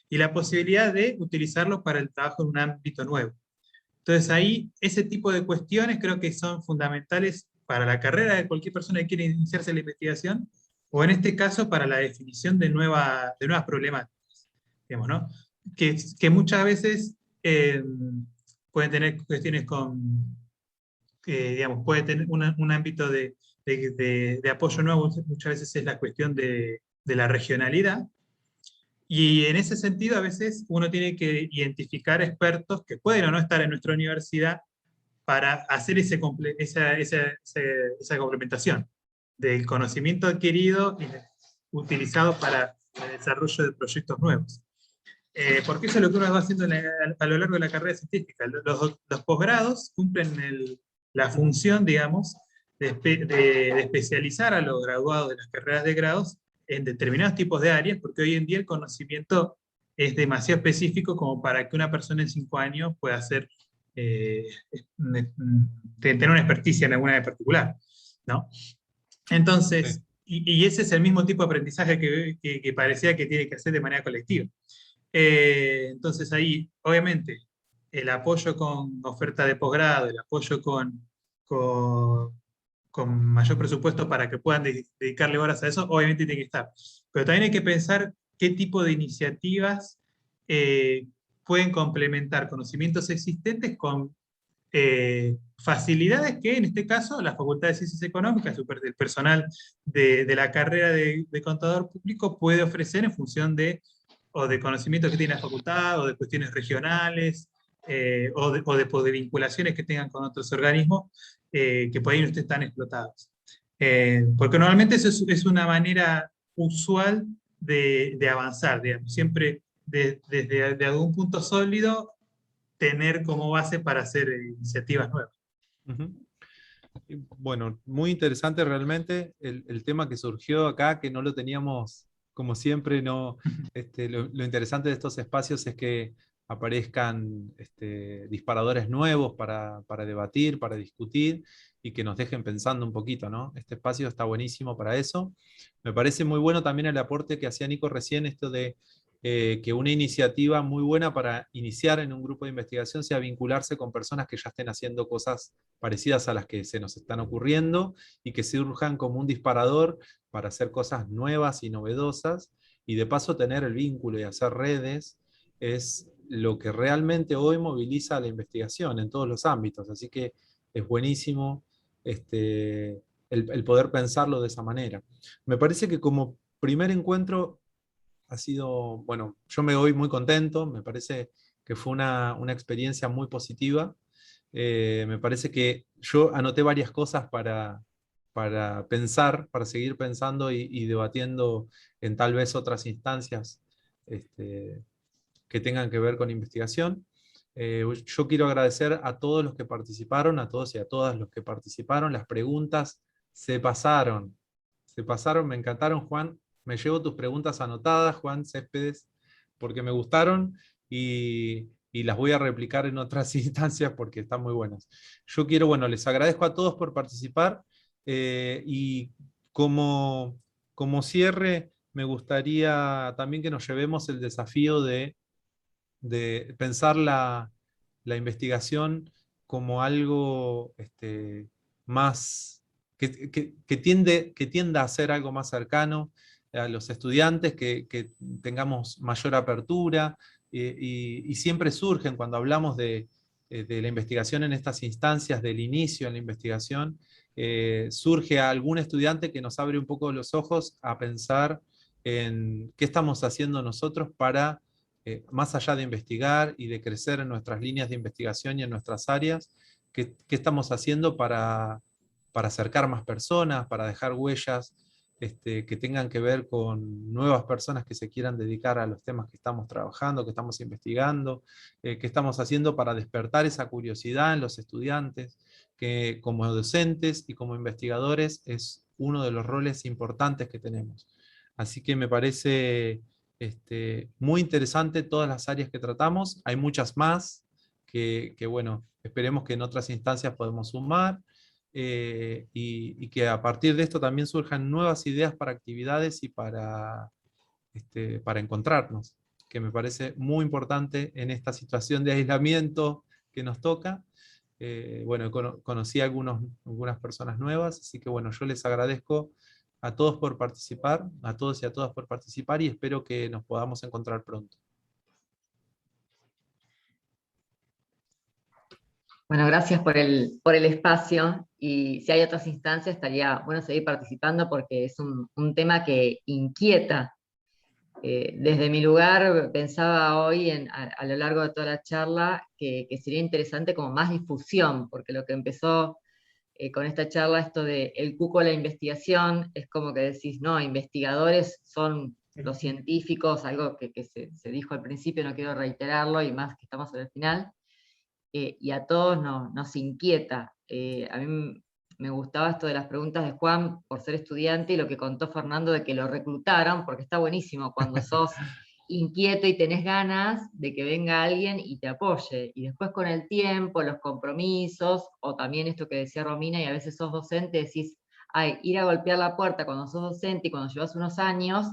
y la posibilidad de utilizarlo para el trabajo en un ámbito nuevo. Entonces ahí ese tipo de cuestiones creo que son fundamentales para la carrera de cualquier persona que quiera iniciarse en la investigación, o en este caso para la definición de nuevas problemáticas, digamos, ¿no? Que muchas veces pueden tener cuestiones digamos, puede tener un ámbito de de apoyo nuevo muchas veces es la cuestión de la regionalidad. Y en ese sentido, a veces uno tiene que identificar expertos que pueden o no estar en nuestra universidad para hacer esa complementación del conocimiento adquirido y utilizado para el desarrollo de proyectos nuevos. Porque eso es lo que uno va haciendo a lo largo de la carrera científica. Los posgrados cumplen la función, digamos, de especializar a los graduados de las carreras de grados en determinados tipos de áreas, porque hoy en día el conocimiento es demasiado específico como para que una persona en 5 años pueda tener una experticia en alguna área particular, ¿no? Entonces, y ese es el mismo tipo de aprendizaje que parecía que tiene que hacer de manera colectiva. Entonces ahí, obviamente, el apoyo con oferta de posgrado, el apoyo con mayor presupuesto para que puedan dedicarle horas a eso, obviamente tiene que estar. Pero también hay que pensar qué tipo de iniciativas pueden complementar conocimientos existentes con facilidades que en este caso la Facultad de Ciencias Económicas, el personal de la carrera de contador público puede ofrecer en función o de conocimientos que tiene la facultad, o de cuestiones regionales, o de vinculaciones que tengan con otros organismos que por ahí no estén tan explotados. Porque normalmente eso es una manera usual de avanzar, digamos, siempre desde algún punto sólido tener como base para hacer iniciativas nuevas. Bueno, muy interesante realmente el tema que surgió acá, que no lo teníamos, como siempre, no, lo interesante de estos espacios es que aparezcan disparadores nuevos para debatir, para discutir, y que nos dejen pensando un poquito, ¿no? Este espacio está buenísimo para eso. Me parece muy bueno también el aporte que hacía Nico recién, esto de que una iniciativa muy buena para iniciar en un grupo de investigación sea vincularse con personas que ya estén haciendo cosas parecidas a las que se nos están ocurriendo y que surjan como un disparador para hacer cosas nuevas y novedosas, y de paso tener el vínculo y hacer redes es lo que realmente hoy moviliza la investigación en todos los ámbitos, así que es buenísimo el poder pensarlo de esa manera. Me parece que como primer encuentro ha sido, bueno, yo me voy muy contento, me parece que fue una experiencia muy positiva. Me parece que yo anoté varias cosas para pensar, para seguir pensando y debatiendo en tal vez otras instancias que tengan que ver con investigación. Yo quiero agradecer a todos los que participaron, a todos y a todas los que participaron. Las preguntas se pasaron, me encantaron, Juan. Me llevo tus preguntas anotadas, Juan Céspedes, porque me gustaron y las voy a replicar en otras instancias porque están muy buenas. Yo quiero, bueno, les agradezco a todos por participar y como cierre, me gustaría también que nos llevemos el desafío de pensar la investigación como algo más que tienda a ser algo más cercano a los estudiantes, que tengamos mayor apertura, y siempre surgen cuando hablamos de la investigación en estas instancias, del inicio en la investigación, surge a algún estudiante que nos abre un poco los ojos a pensar en qué estamos haciendo nosotros para más allá de investigar y de crecer en nuestras líneas de investigación y en nuestras áreas, qué estamos haciendo para acercar más personas, para dejar huellas que tengan que ver con nuevas personas que se quieran dedicar a los temas que estamos trabajando, que estamos investigando, qué estamos haciendo para despertar esa curiosidad en los estudiantes, que como docentes y como investigadores es uno de los roles importantes que tenemos. Así que me parece muy interesante todas las áreas que tratamos. Hay muchas más que bueno, esperemos que en otras instancias podemos sumar y que a partir de esto también surjan nuevas ideas para actividades y para encontrarnos, que me parece muy importante en esta situación de aislamiento que nos toca. Bueno, conocí a algunas personas nuevas, así que bueno, yo les agradezco a todos por participar, a todos y a todas por participar, y espero que nos podamos encontrar pronto. Bueno, gracias por el espacio, y si hay otras instancias estaría bueno seguir participando porque es un tema que inquieta. Desde mi lugar pensaba hoy, a lo largo de toda la charla, que sería interesante como más difusión, porque lo que empezó con esta charla, esto de el cuco de la investigación, es como que decís, no, investigadores son los científicos, algo que se dijo al principio, no quiero reiterarlo, y más que estamos en el final, y a todos nos inquieta. A mí me gustaba esto de las preguntas de Juan por ser estudiante, y lo que contó Fernando de que lo reclutaron, porque está buenísimo cuando sos inquieto y tenés ganas de que venga alguien y te apoye. Y después con el tiempo, los compromisos, o también esto que decía Romina, y a veces sos docente, decís, ay, ir a golpear la puerta cuando sos docente y cuando llevas unos años,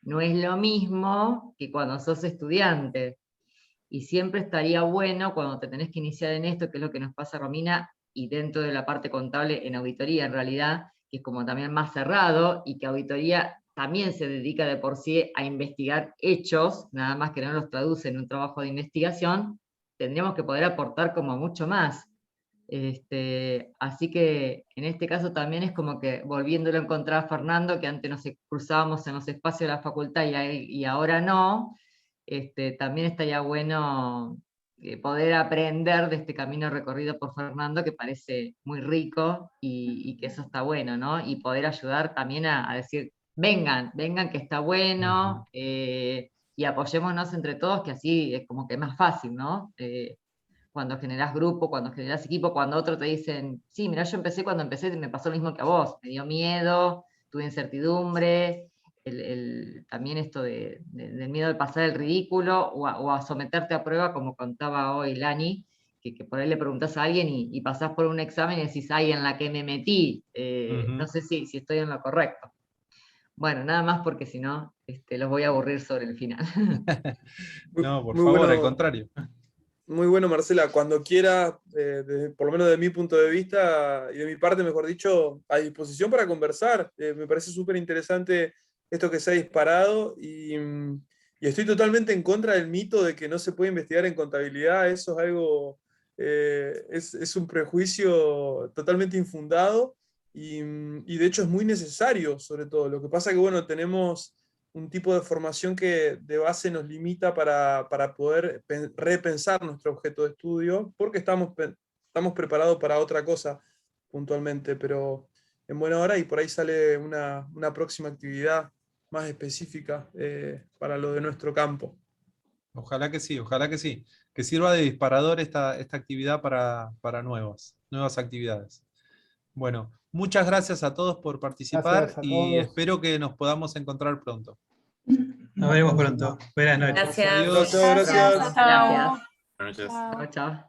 no es lo mismo que cuando sos estudiante. Y siempre estaría bueno cuando te tenés que iniciar en esto, que es lo que nos pasa a Romina, y dentro de la parte contable en auditoría en realidad, que es como también más cerrado, y que auditoría también se dedica de por sí a investigar hechos, nada más que no los traduce en un trabajo de investigación, tendríamos que poder aportar como mucho más. Así que en este caso también es como que volviéndolo a encontrar a Fernando, que antes nos cruzábamos en los espacios de la facultad y ahora no, también estaría bueno poder aprender de este camino recorrido por Fernando, que parece muy rico, y que eso está bueno, ¿no? Y poder ayudar también a decir, vengan, que está bueno, y apoyémonos entre todos, que así es como que es más fácil, ¿no? Cuando generás grupo, cuando generás equipo, cuando otros te dicen, sí, mira, yo empecé cuando empecé, me pasó lo mismo que a vos, me dio miedo, tuve incertidumbre, también esto del miedo de pasar el ridículo, o a someterte a prueba, como contaba hoy Lani, que por ahí le preguntás a alguien y pasás por un examen y decís, ay, en la que me metí, no sé si estoy en lo correcto. Bueno, nada más porque si no, los voy a aburrir sobre el final. No, por Muy favor, al bueno. contrario. Muy bueno, Marcela. Cuando quiera, por lo menos de mi punto de vista y de mi parte, mejor dicho, a disposición para conversar. Me parece súper interesante esto que se ha disparado y estoy totalmente en contra del mito de que no se puede investigar en contabilidad. Eso es algo, es un prejuicio totalmente infundado y de hecho es muy necesario, sobre todo. Lo que pasa que, bueno, tenemos un tipo de formación que de base nos limita para poder repensar nuestro objeto de estudio, porque estamos preparados para otra cosa puntualmente, pero en buena hora, y por ahí sale una próxima actividad más específica para lo de nuestro campo. Ojalá que sí, ojalá que sí. Que sirva de disparador esta actividad para nuevas actividades. Bueno, muchas gracias a todos por participar Gracias a y todos. espero que nos podamos encontrar pronto. Nos veremos pronto. Buenas noches. Gracias. Adiós. Chao, gracias. Hasta luego. Gracias. Buenas noches. Chao, chao.